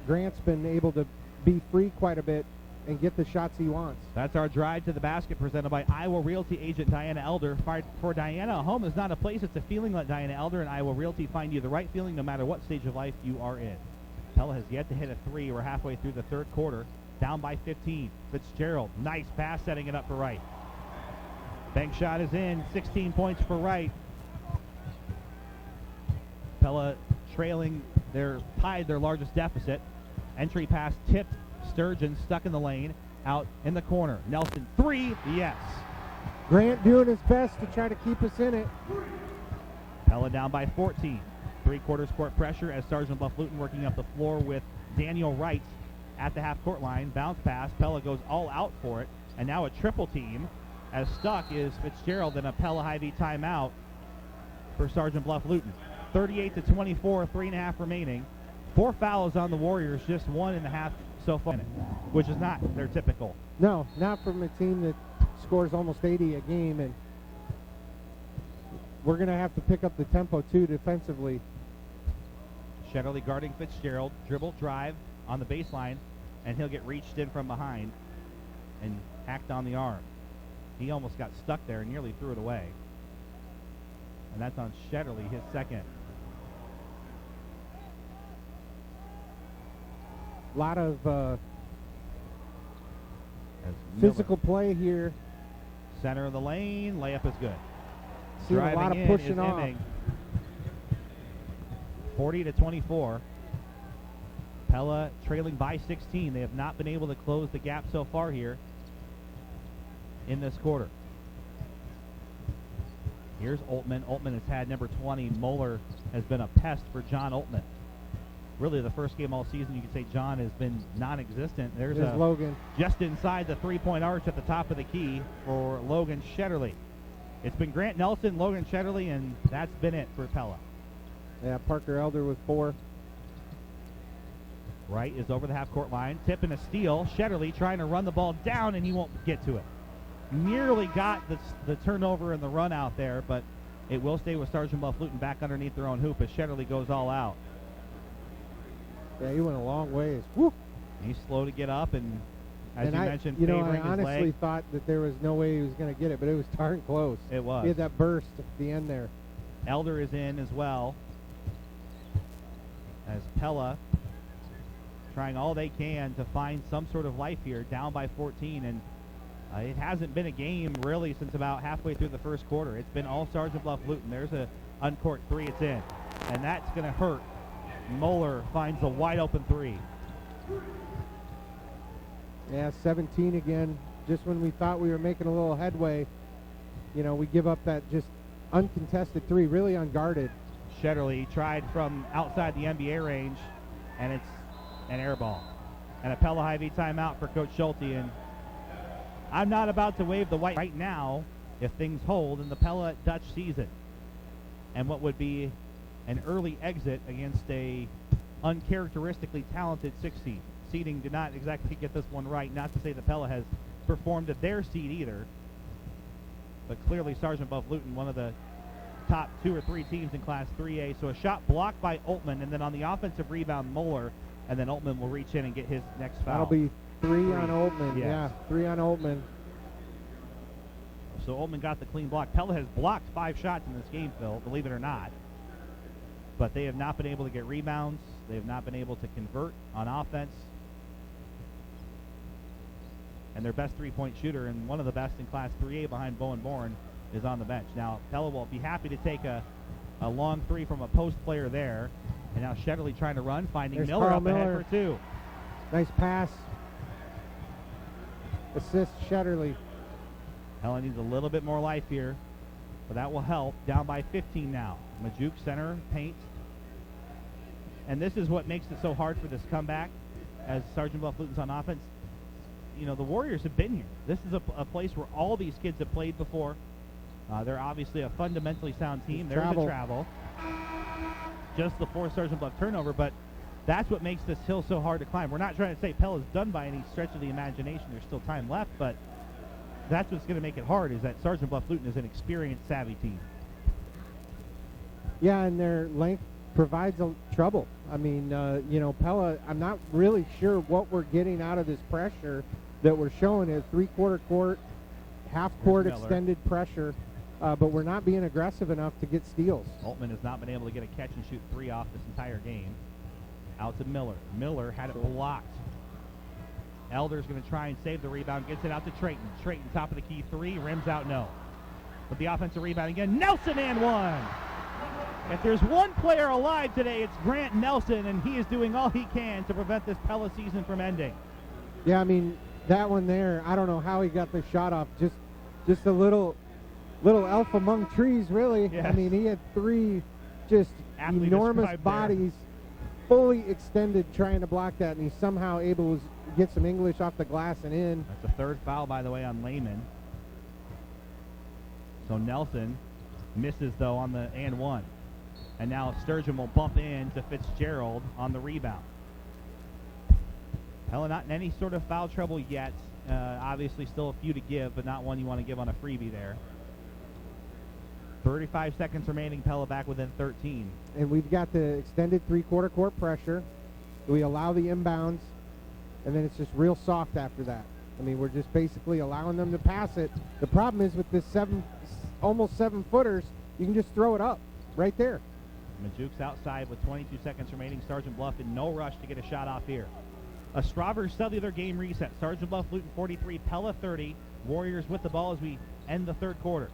Grant's been able to be free quite a bit and get the shots he wants. That's our drive to the basket presented by Iowa Realty agent Diana Elder. For Diana, a home is not a place, it's a feeling. Let Diana Elder and Iowa Realty find you the right feeling no matter what stage of life you are in. Pella has yet to hit a 3. We're halfway through the 3rd quarter. Down by 15. Fitzgerald, nice pass setting it up for Wright. Bank shot is in, 16 points for Wright. Pella trailing, tied their largest deficit. Entry pass tipped. Sturgeon stuck in the lane, out in the corner. Nelson, 3, yes. Grant doing his best to try to keep us in it. Pella down by 14. 3/4 court pressure as Sergeant Bluff Luton working up the floor with Daniel Wright at the half-court line. Bounce pass. Pella goes all out for it, and now a triple team as stuck is Fitzgerald, and a Pella Hy-Vee timeout for Sergeant Bluff Luton. 38-24, 3.5 remaining. 4 fouls on the Warriors, just 1.5 so far, which is not their typical. No, not from a team that scores almost 80 a game, and we're going to have to pick up the tempo too defensively. Shetterly guarding Fitzgerald, dribble drive on the baseline, and he'll get reached in from behind and hacked on the arm. He almost got stuck there and nearly threw it away. And that's on Shetterly, his second. A lot of physical play here. Center of the lane, layup is good. Seen a lot of pushing off. 40-24. Pella trailing by 16. They have not been able to close the gap so far here in this quarter. Here's Altman. Altman has had number 20. Moeller has been a pest for John Altman. Really the first game all season you could say John has been non-existent. There's Logan. Just inside the three-point arch at the top of the key for Logan Shetterly. It's been Grant Nelson, Logan Shetterly, and that's been it for Pella. Yeah, Parker Elder with 4. Wright is over the half-court line. Tip and a steal. Shetterly trying to run the ball down, and he won't get to it. Nearly got the turnover and the run out there, but it will stay with Sergeant Bluff Luton back underneath their own hoop as Shetterly goes all out. Yeah, he went a long ways. Woo! He's slow to get up, and as you mentioned, I favoring his honestly leg. thought that there was no way he was going to get it, but it was darn close. It was. He had that burst at the end there. Elder is in as well, as Pella trying all they can to find some sort of life here, down by 14, and it hasn't been a game really since about halfway through the first quarter. It's been all Sergeant Bluff Luton. There's a uncorked 3, it's in, and that's going to hurt. Moeller finds a wide open 3. Yeah, 17 again. Just when we thought we were making a little headway, we give up that just uncontested 3, really unguarded. Shetterly tried from outside the NBA range, and it's an air ball. And a Pella Hy-Vee timeout for Coach Schulte. And I'm not about to wave the white right now if things hold in the Pella Dutch season. And what would be an early exit against a uncharacteristically talented 6 seed. seeding did not exactly get this one right. Not to say that Pella has performed at their seed either. But clearly Sergeant Bluff Luton, one of the top 2 or 3 teams in Class 3A. So a shot blocked by Altman, and then on the offensive rebound, Moeller, and then Altman will reach in and get his next foul. That'll be 3 on Altman. Yes. Yeah, 3 on Altman. So Altman got the clean block. Pella has blocked 5 shots in this game, Phil, believe it or not. But they have not been able to get rebounds. They have not been able to convert on offense. And their best three-point shooter, and one of the best in Class 3A behind Bowen Bourne, is on the bench. Now, Pella will be happy to take a long three from a post player there. And now Shetterly trying to run, finding There's Miller Carl up ahead for 2. Nice pass. Assist Shetterly. Pella needs a little bit more life here, but that will help. Down by 15 now. Majuk center, paint. And this is what makes it so hard for this comeback as Sergeant Bluff Luton's on offense. You know, the Warriors have been here. This is a place where all these kids have played before. They're obviously a fundamentally sound team. There's the travel. Just the 4th Sergeant Bluff turnover, but that's what makes this hill so hard to climb. We're not trying to say Pella's done by any stretch of the imagination. There's still time left, but that's what's going to make it hard, is that Sergeant Bluff Luton is an experienced, savvy team. Yeah, and their length provides trouble. I mean, you know, Pella, I'm not really sure what we're getting out of this pressure that we're showing is 3/4 court, half court extended pressure, but we're not being aggressive enough to get steals. Altman has not been able to get a catch and shoot 3 off this entire game. Out to Miller. Miller had it blocked. Elder's going to try and save the rebound, gets it out to Trayton. Trayton, top of the key 3, rims out, no. But the offensive rebound again, Nelson and 1. If there's one player alive today, it's Grant Nelson, and he is doing all he can to prevent this Pella season from ending. Yeah, I mean, that one there, I don't know how he got the shot off. Just a little elf among trees, really. Yes. I mean, he had 3 just Athlete enormous bodies, fully extended, trying to block that, and he's somehow able to get some English off the glass and in. That's the 3rd foul, by the way, on Lehman. So Nelson misses, though, on the and 1. And now Sturgeon will bump in to Fitzgerald on the rebound. Pella not in any sort of foul trouble yet. Obviously still a few to give, but not one you want to give on a freebie there. 35 seconds remaining, Pella back within 13. And we've got the extended 3/4 court pressure. We allow the inbounds, and then it's just real soft after that. I mean, we're just basically allowing them to pass it. The problem is with this almost 7-footers, you can just throw it up right there. Majuk's outside with 22 seconds remaining. Sergeant Bluff in no rush to get a shot off here. A Strawberry Cellular game reset. Sergeant Bluff Luton 43, Pella 30. Warriors with the ball as we end the 3rd quarter.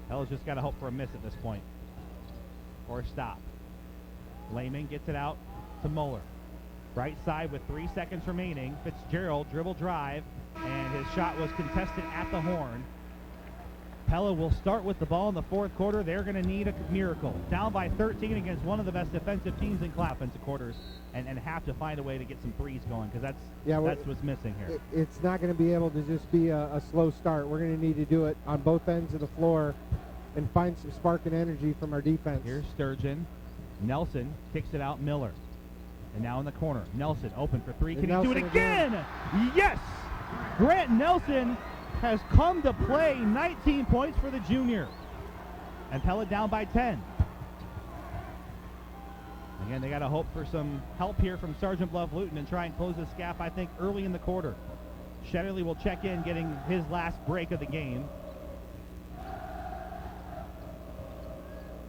Pella's just got to hope for a miss at this point. Or a stop. Lehman gets it out to Moeller. Right side with 3 seconds remaining. Fitzgerald dribble drive, and his shot was contested at the horn. Pella will start with the ball in the 4th quarter. They're going to need a miracle. Down by 13 against one of the best defensive teams in class offensive quarters, and have to find a way to get some threes going, because that's what's missing here. It's not going to be able to just be a slow start. We're going to need to do it on both ends of the floor and find some spark and energy from our defense. Here's Sturgeon. Nelson kicks it out. Miller. And now in the corner. Nelson open for 3. Can he do it again? Yes! Grant Nelson has come to play. 19 points for the junior. And Pella down by 10. Again, they got to hope for some help here from Sergeant Bluff Luton and try and close this gap, I think, early in the quarter. Shetterly will check in, getting his last break of the game.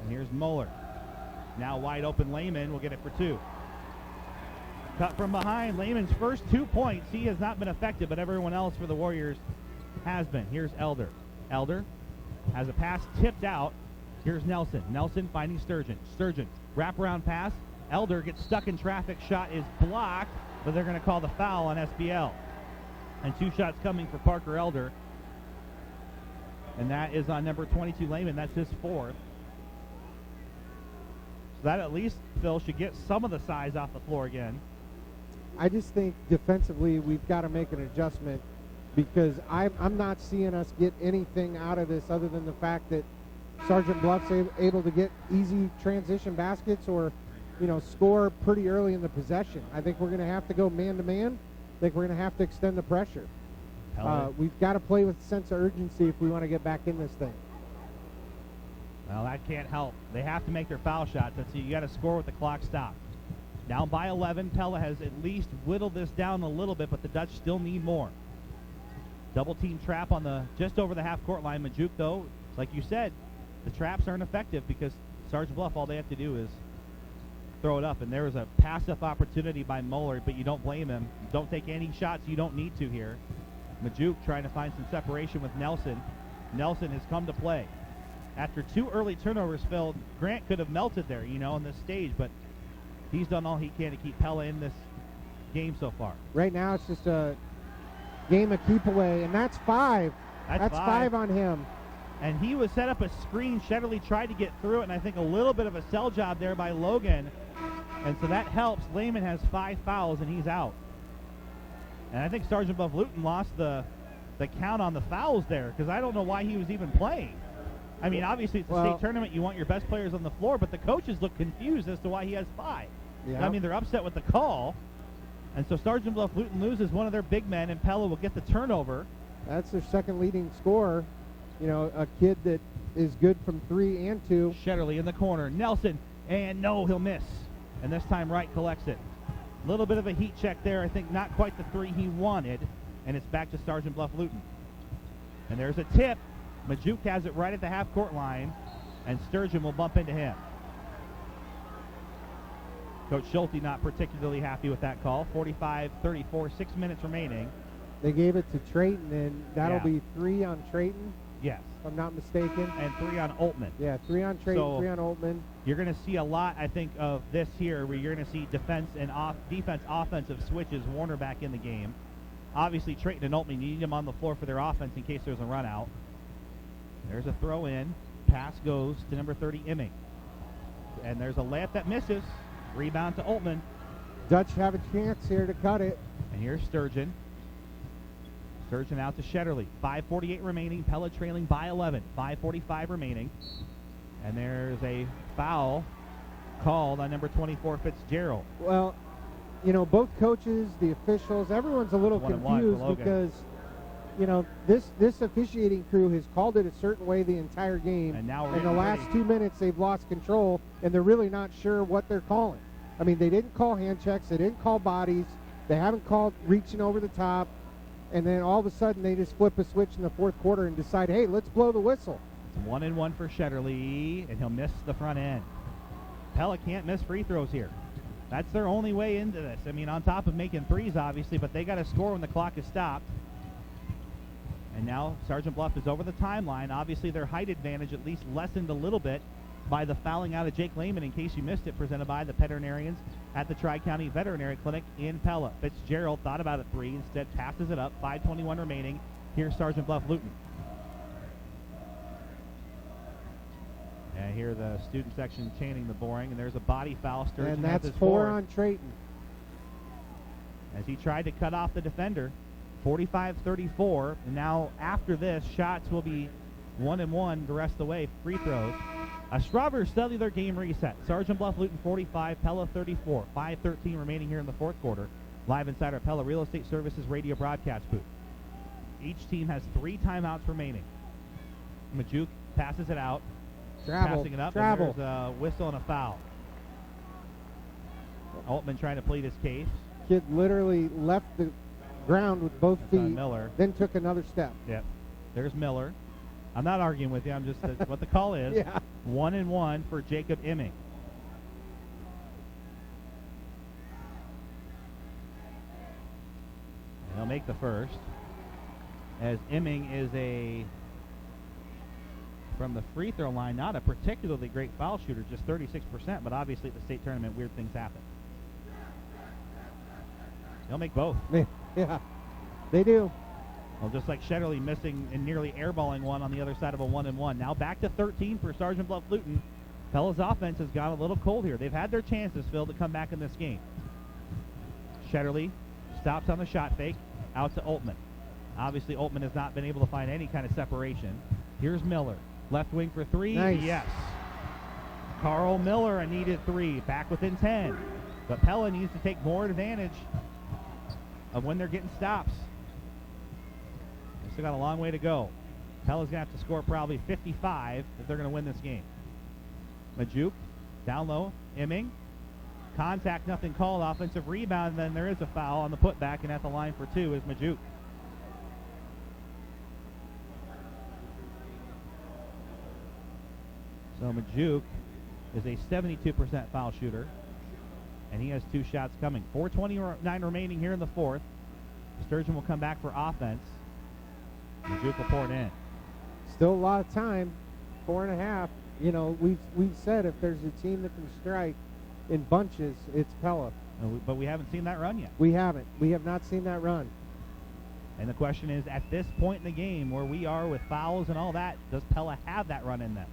And here's Moeller. Now wide open, Lehman will get it for 2. Cut from behind. Lehman's first 2 points. He has not been effective, but everyone else for the Warriors has been. Here's Elder. Elder has a pass tipped out. Here's Nelson. Nelson finding Sturgeon. Sturgeon, wraparound pass. Elder gets stuck in traffic. Shot is blocked, but they're going to call the foul on SBL. And 2 shots coming for Parker Elder. And that is on number 22, Lehman. That's his 4th. So that at least, Phil, should get some of the size off the floor again. I just think defensively we've got to make an adjustment, because I'm not seeing us get anything out of this other than the fact that Sergeant Bluff's able to get easy transition baskets or score pretty early in the possession. I think we're going to have to go man-to-man. I think we're going to have to extend the pressure. We've got to play with a sense of urgency if we want to get back in this thing. Well, that can't help. They have to make their foul shots. That's you got to score with the clock stopped. Down by 11, Pella has at least whittled this down a little bit, but the Dutch still need more. Double team trap on just over the half-court line. Majuk, though, like you said, the traps aren't effective because Sergeant Bluff, all they have to do is throw it up. And there was a pass-up opportunity by Muller, but you don't blame him. Don't take any shots you don't need to here. Majuk trying to find some separation with Nelson. Nelson has come to play. After 2 early turnovers, Phil, Grant could have melted there, on this stage, but he's done all he can to keep Pella in this game so far. Right now it's just a game of keep away, and that's 5. That's 5 on him. And he was set up a screen. Shetterly tried to get through it, and I think a little bit of a sell job there by Logan. And so that helps. Lehman has 5 fouls, and he's out. And I think Sergeant Bluff Luton lost the count on the fouls there because I don't know why he was even playing. I mean, obviously it's a state tournament. You want your best players on the floor, but the coaches look confused as to why he has 5. Yeah. I mean, they're upset with the call. And so Sergeant Bluff Luton loses one of their big men, and Pella will get the turnover. That's their second leading scorer. A kid that is good from 3 and 2. Shetterly in the corner. Nelson, and no, he'll miss. And this time Wright collects it. A little bit of a heat check there. I think not quite the 3 he wanted. And it's back to Sergeant Bluff Luton. And there's a tip. Majuk has it right at the half-court line, and Sturgeon will bump into him. Coach Schulte not particularly happy with that call. 45-34, 6 minutes remaining. They gave it to Trayton, and that'll be 3 on Trayton. Yes. If I'm not mistaken. And 3 on Altman. Yeah, 3 on Trayton, so 3 on Altman. You're going to see a lot, I think, of this here, where you're going to see defense, offensive switches. Warner back in the game. Obviously, Trayton and Altman need him on the floor for their offense in case there's a run out. There's a throw in. Pass goes to number 30, Imming. And there's a layup that misses. Rebound to Altman. Dutch have a chance here to cut it. And here's Sturgeon. Sturgeon out to Shetterly. 5:48 remaining. Pella trailing by 11. 5:45 remaining. And there's a foul called on number 24, Fitzgerald. Well, both coaches, the officials, everyone's a little confused because this officiating crew has called it a certain way the entire game. And now in the last 2 minutes, they've lost control, and they're really not sure what they're calling. I mean, they didn't call hand checks. They didn't call bodies. They haven't called reaching over the top. And then all of a sudden, they just flip a switch in the fourth quarter and decide, hey, let's blow the whistle. It's 1-1 for Shetterly, and he'll miss the front end. Pella can't miss free throws here. That's their only way into this. I mean, on top of making threes, obviously, but they got to score when the clock is stopped. And now Sergeant Bluff is over the timeline. Obviously, their height advantage at least lessened a little bit by the fouling out of Jake Lehman, in case you missed it, presented by the veterinarians at the Tri-County Veterinary Clinic in Pella. Fitzgerald thought about a 3, instead passes it up. 5:21 remaining. Here's Sergeant Bluff Luton. And here the student section chanting the boring, and there's a body foul. Sturgeon and that's has his 4 on Trayton. As he tried to cut off the defender. 45-34, and now after this, shots will be 1-1 the rest of the way, free throws. A Strawberry Cellular game reset. Sergeant Bluff Luton 45, Pella 34. 5:13 remaining here in the fourth quarter. Live inside our Pella Real Estate Services radio broadcast booth. Each team has 3 timeouts remaining. Majuk passes it out. Passing it up, and there's a whistle and a foul. Altman trying to plead his case. Kid literally left the ground with both feet, Miller. then took another step. Yep. There's Miller. I'm not arguing with you. I'm just what the call is. Yeah. 1-1 for Jacob Imming. And he'll make the first. As Imming is from the free throw line, not a particularly great foul shooter, just 36%, but obviously at the state tournament, weird things happen. He'll make both. Yeah, they do. Well, just like Shetterly missing and nearly airballing one on the other side of a 1-1. Now back to 13 for Sergeant Bluff Luton. Pella's offense has got a little cold here. They've had their chances, Phil, to come back in this game. Shetterly stops on the shot fake, out to Altman. Obviously, Altman has not been able to find any kind of separation. Here's Miller. Left wing for 3. Nice. Yes. Carl Miller, a needed 3, back within 10. But Pella needs to take more advantage of when they're getting stops. They still got a long way to go. Pella's going to have to score probably 55 if they're going to win this game. Majuk, down low, Imming. Contact, nothing called. Offensive rebound, and then there is a foul on the putback, and at the line for 2 is Majuk. So Majuk is a 72% foul shooter, and he has 2 shots coming. 4:29 remaining here in the fourth. Sturgeon will come back for offense. Majuk will pour it in. Still a lot of time, 4.5. You know, we've said if there's a team that can strike in bunches, it's Pella. But we haven't seen that run yet. We haven't. We have not seen that run. And the question is, at this point in the game where we are with fouls and all that, does Pella have that run in them?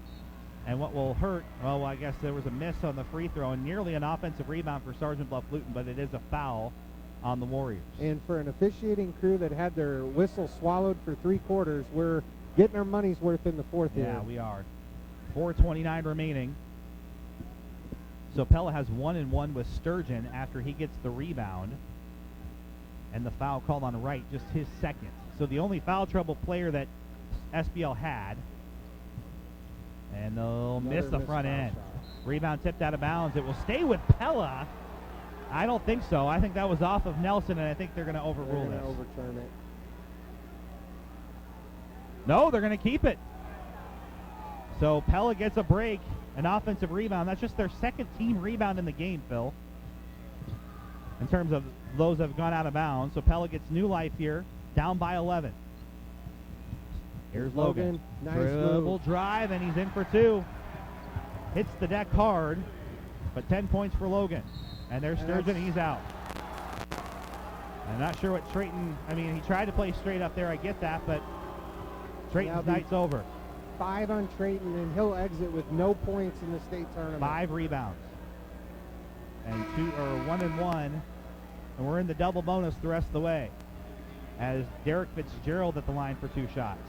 And what will hurt, well, I guess there was a miss on the free throw and nearly an offensive rebound for Sergeant Bluff Luton, but it is a foul on the Warriors. And for an officiating crew that had their whistle swallowed for 3 quarters, we're getting our money's worth in the fourth here. Yeah, we are. 4:29 remaining. So Pella has 1-1 with Sturgeon after he gets the rebound. And the foul called on Wright, just his second. So the only foul trouble player that SBL had. And they'll miss the front end. Rebound tipped out of bounds. It will stay with Pella. I don't think so. I think that was off of Nelson, and I think they're going to overrule this. Overturn it. No, they're going to keep it. So Pella gets a break, an offensive rebound. That's just their second team rebound in the game, Phil, in terms of those that have gone out of bounds. So Pella gets new life here, down by 11. Here's Logan. Nice Dribble move. drive, and he's in for 2. Hits the deck hard, but 10 points for Logan. And there's Sturgeon, he's out. I'm not sure what Trayton, I mean, he tried to play straight up there, I get that, but Trayton's night's over. 5 on Trayton, and he'll exit with no points in the state tournament. 5 rebounds. And 1-1, and we're in the double bonus the rest of the way, as Derek Fitzgerald at the line for 2 shots.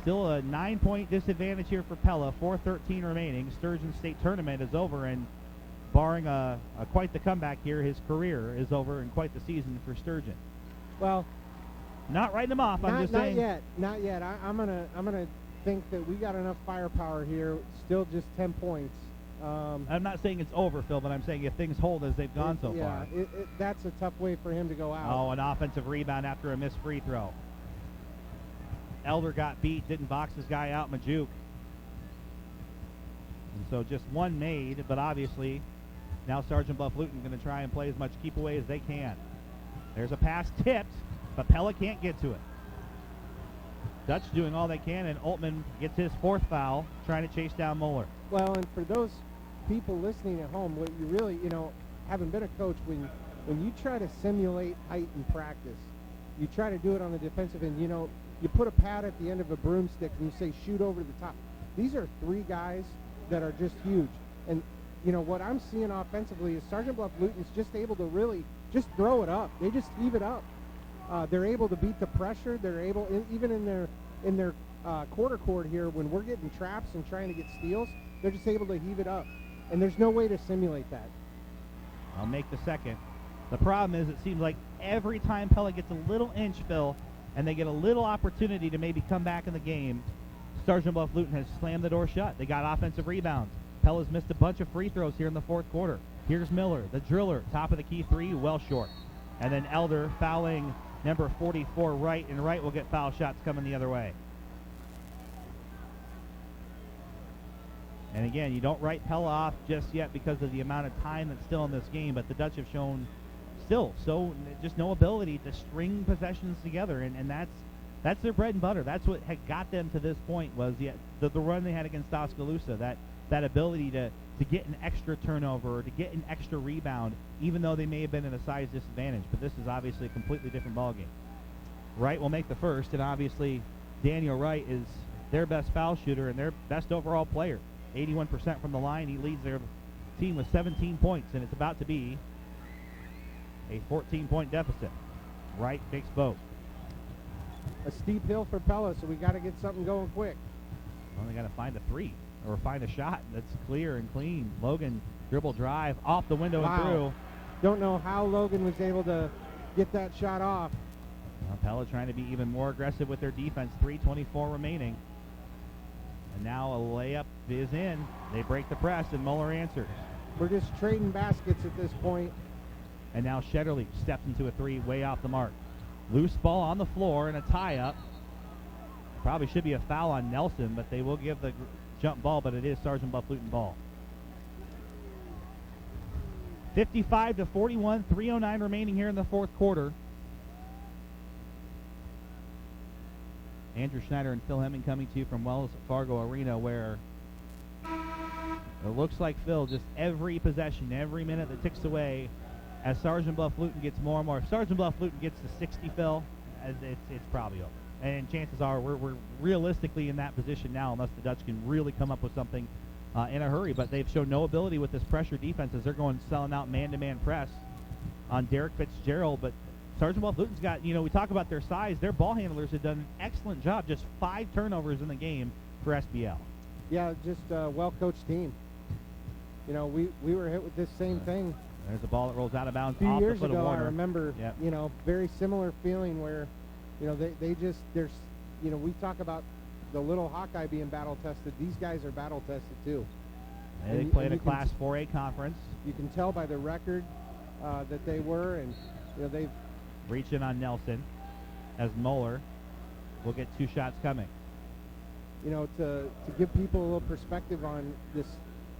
Still a 9-point disadvantage here for Pella. 4:13 remaining. Sturgeon State Tournament is over, and barring a quite the comeback here, his career is over, and quite the season for Sturgeon. Well, not writing him off. I'm just saying. Not yet. I'm gonna think that we got enough firepower here. Still just 10 points. I'm not saying it's over, Phil, but I'm saying if things hold as they've gone so far. Yeah, that's a tough way for him to go out. Oh, an offensive rebound after a missed free throw. Elder got beat, didn't box his guy out, Majuk. And so just one made, but obviously now Sergeant Bluff Luton going to try and play as much keep away as they can. There's a pass tipped, but Pella can't get to it. Dutch doing all they can, and Altman gets his 4th foul, trying to chase down Moeller. Well, and for those people listening at home, what you really, having been a coach, when you try to simulate height in practice, you try to do it on the defensive end. You put a pad at the end of a broomstick and you say shoot over the top. These are 3 guys that are just huge. And, what I'm seeing offensively is Sergeant Bluff Luton's just able to really just throw it up. They just heave it up. They're able to beat the pressure. They're able, even in their quarter court here, when we're getting traps and trying to get steals, they're just able to heave it up. And there's no way to simulate that. I'll make the second. The problem is it seems like every time Pella gets a little inch, Phil, and they get a little opportunity to maybe come back in the game, Sergeant Bluff Luton has slammed the door shut. They got offensive rebounds. Pella's missed a bunch of free throws here in the 4th quarter. Here's Miller, the driller, top of the key 3, well short. And then Elder fouling number 44, Wright, and Wright will get foul shots coming the other way. And again, you don't write Pella off just yet because of the amount of time that's still in this game, but the Dutch have shown just no ability to string possessions together, and that's their bread and butter. That's what had got them to this point, was the run they had against Oskaloosa, that ability to get an extra turnover or to get an extra rebound, even though they may have been at a size disadvantage. But this is obviously a completely different ballgame. Wright will make the first, and obviously Daniel Wright is their best foul shooter and their best overall player. 81% from the line. He leads their team with 17 points, and it's about to be a 14-point deficit. Wright takes both. A steep hill for Pella, so we got to get something going quick. Well, they got to find a 3 or find a shot that's clear and clean. Logan dribble drive off the window and through. Don't know how Logan was able to get that shot off. Well, Pella trying to be even more aggressive with their defense. 3:24 remaining. And now a layup is in. They break the press, and Muller answers. We're just trading baskets at this point. And now Shetterly steps into a three way off the mark. Loose ball on the floor and a tie-up. Probably should be a foul on Nelson, but they will give the jump ball, but it is Sergeant Bluff Luton ball. 55-41, 3:09 remaining here in the fourth quarter. Andrew Schneider and Phil Hemming coming to you from Wells Fargo Arena, where it looks like, Phil, just every possession, every minute that ticks away, as Sergeant Bluff Luton gets more and more. If Sergeant Bluff Luton gets to 60, Phil, it's probably over. And chances are we're realistically in that position now, unless the Dutch can really come up with something in a hurry. But they've shown no ability with this pressure defense as they're going selling out man-to-man press on Derek Fitzgerald. But Sergeant Bluff Luton's got, we talk about their size. Their ball handlers have done an excellent job. Just 5 turnovers in the game for SBL. Yeah, just a well-coached team. We were hit with this same thing. There's a ball that rolls out of bounds a few off years the foot ago, of Warner. I remember, Yep. Very similar feeling where, we talk about the little Hawkeye being battle-tested. These guys are battle-tested, too. And they played a Class 4A conference. You can tell by the record that they were, and, they've... Reach in on Nelson as Muller will get 2 shots coming. To give people a little perspective on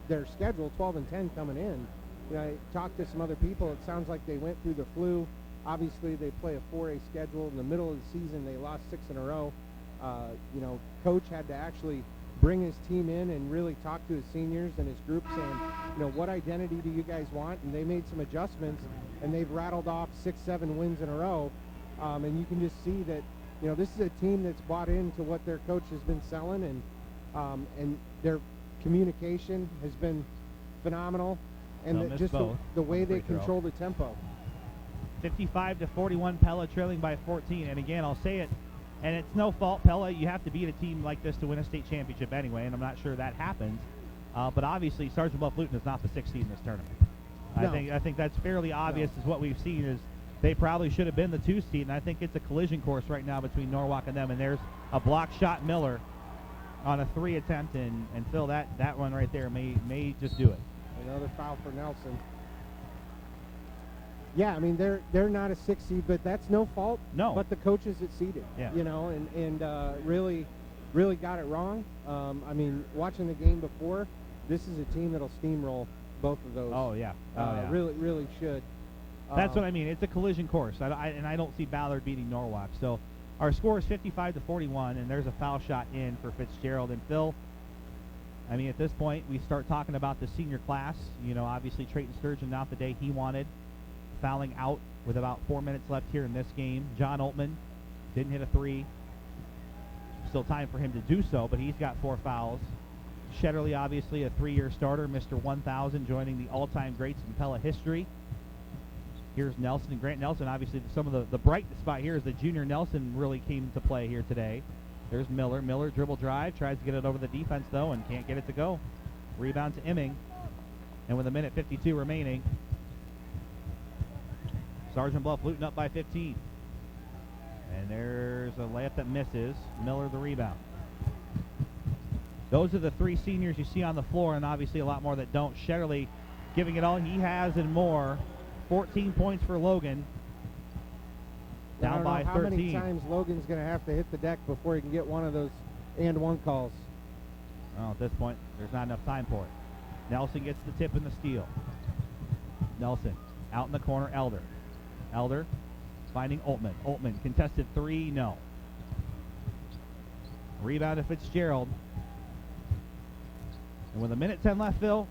their schedule, 12 and 10 coming in. I talked to some other people. It sounds like they went through the flu. Obviously, they play a 4A schedule. In the middle of the season, they lost 6 in a row. Coach had to actually bring his team in and really talk to his seniors and his group, saying, what identity do you guys want? And they made some adjustments, and they've rattled off 6-7 wins in a row. And you can just see that, this is a team that's bought into what their coach has been selling, and their communication has been phenomenal. And just the way they control the tempo. 55-41, Pella trailing by 14. And again, I'll say it, and it's no fault, Pella. You have to beat a team like this to win a state championship anyway, and I'm not sure that happens. But obviously, Sergeant Bluff Luton is not the 6th seed in this tournament. No. I think that's fairly obvious. Is what we've seen is they probably should have been the 2 seed, and I think it's a collision course right now between Norwalk and them. And there's a block shot, Miller, on a 3 attempt, and Phil, that one right there may just do it. Another foul for Nelson. Yeah, I mean, they're not a 6 seed, but that's no fault. No. But the coaches that seeded. Yeah. And really got it wrong. I mean, watching the game before, this is a team that'll steamroll both of those. Oh, yeah. Really should. That's what I mean. It's a collision course, and I don't see Ballard beating Norwalk. So our score is 55-41, and there's a foul shot in for Fitzgerald. And Phil, I mean, at this point, we start talking about the senior class. Obviously, Trayton Sturgeon not the day he wanted, fouling out with about 4 minutes left here in this game. John Oltman didn't hit a 3. Still time for him to do so, but he's got 4 fouls. Shetterly, obviously, a 3-year starter, Mr. 1000, joining the all-time greats in Pella history. Here's Nelson and Grant Nelson. Obviously, some of the bright spot here is that Junior Nelson really came to play here today. There's Miller. Miller dribble drive, tries to get it over the defense, though, and can't get it to go. Rebound to Imming. And with 1:52 remaining, Sergeant Bluff Luton up by 15. And there's a layup that misses. Miller the rebound. Those are the 3 seniors you see on the floor, and obviously a lot more that don't. Shetterly giving it all he has and more. 14 points for Logan. Down by 13. How many times Logan's going to have to hit the deck before he can get one of those and one calls? Well, at this point, there's not enough time for it. Nelson gets the tip and the steal. Nelson out in the corner, Elder. Elder finding Oltman. Oltman contested 3, no. Rebound to Fitzgerald. And with 1:10 left, Phil,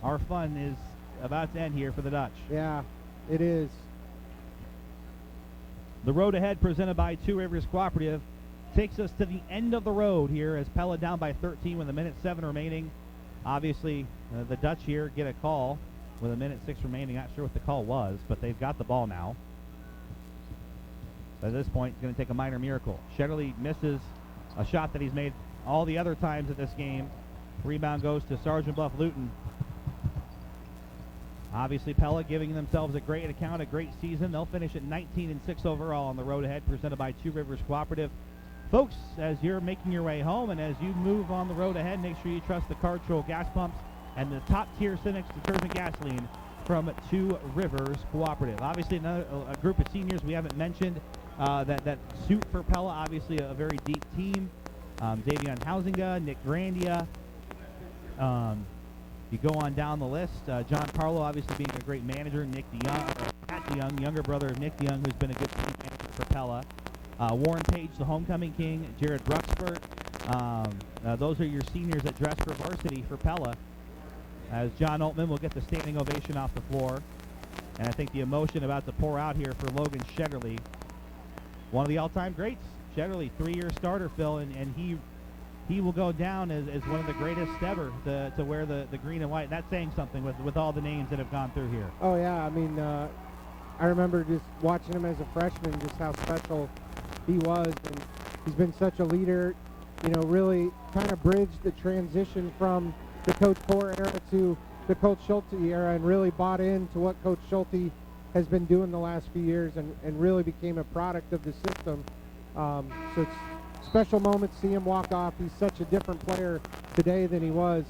our fun is about to end here for the Dutch. Yeah, it is. The road ahead, presented by Two Rivers Cooperative, takes us to the end of the road here as Pella down by 13 with 1:07 remaining. Obviously, the Dutch here get a call with 1:06 remaining. Not sure what the call was, but they've got the ball now. At this point, it's going to take a minor miracle. Shetterly misses a shot that he's made all the other times of this game. Rebound goes to Sergeant Bluff Luton. Obviously, Pella giving themselves a great account, a great season. They'll finish at 19-6 overall on the road ahead, presented by Two Rivers Cooperative. Folks, as you're making your way home and as you move on the road ahead, make sure you trust the Cartrol gas pumps and the top-tier Cinex detergent gasoline from Two Rivers Cooperative. Obviously, a group of seniors we haven't mentioned that suit for Pella. Obviously, a very deep team. Davion Housinga, Nick Grandia. You go on down the list. John Carlo, obviously being a great manager. Nick DeYoung, Pat DeYoung, younger brother of Nick DeYoung, who's been a good team manager for Pella. Warren Page, the homecoming king. Jared Bruxford. Those are your seniors that dress for varsity for Pella. As John Altman will get the standing ovation off the floor. And I think the emotion about to pour out here for Logan Shetterly. One of the all-time greats. Shetterly, 3-year starter, Phil, and he will go down as one of the greatest ever to wear the green and white. And that's saying something with all the names that have gone through here. Oh, yeah. I mean, I remember just watching him as a freshman, just how special he was. And he's been such a leader, you know, really kind of bridged the transition from the Coach Core era to the Coach Schulte era and really bought into what Coach Schulte has been doing the last few years and really became a product of the system. So it's special moment to see him walk off. He's such a different player today than he was,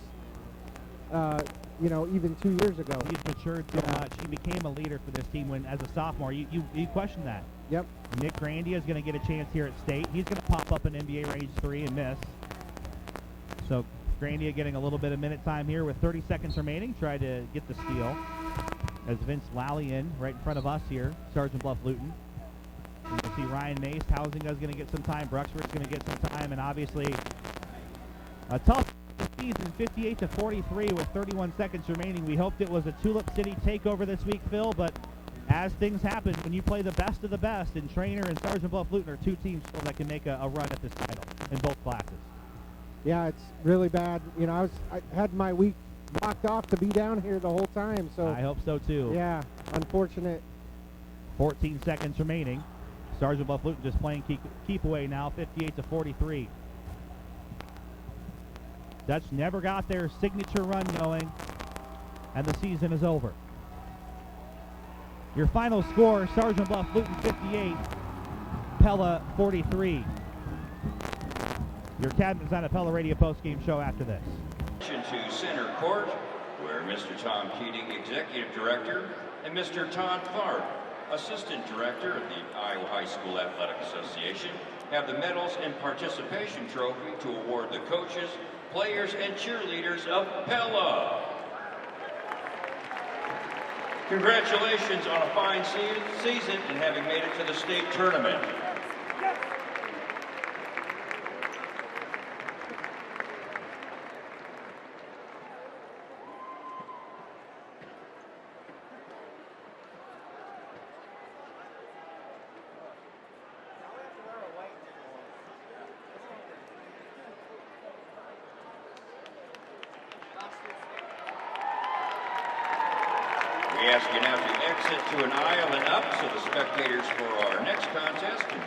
you know, even 2 years ago. He's matured so much. He became a leader for this team when, as a sophomore, you question that. Yep. Nick Grandia is going to get a chance here at State. He's going to pop up an NBA range 3 and miss. So Grandia getting a little bit of minute time here with 30 seconds remaining. Try to get the steal. As Vince Lally in right in front of us here, Sergeant Bluff Luton. You can see Ryan Mace. Housinga is going to get some time. Bruxford's going to get some time. And obviously a tough season, 58-43 with 31 seconds remaining. We hoped it was a Tulip City takeover this week, Phil, but as things happen, when you play the best of the best, and Trainer and Sergeant Bluff Luton are two teams still that can make a run at this title in both classes. Yeah, it's really bad. You know, I had my week blocked off to be down here the whole time. So I hope so too. Yeah, unfortunate. 14 seconds remaining. Sergeant Bluff Luton just playing keep away now, 58-43. Dutch never got their signature run going, and the season is over. Your final score, Sergeant Bluff Luton 58, Pella 43. Your Cadman's on a Pella Radio postgame show after this. To Center Court, where Mr. Tom Keating, Executive Director, and Mr. Todd Tharp, Assistant Director of the Iowa High School Athletic Association, have the medals and participation trophy to award the coaches, players, and cheerleaders of Pella. Congratulations on a fine season and having made it to the state tournament. We ask you now to exit to an aisle and up so the spectators for our next contest can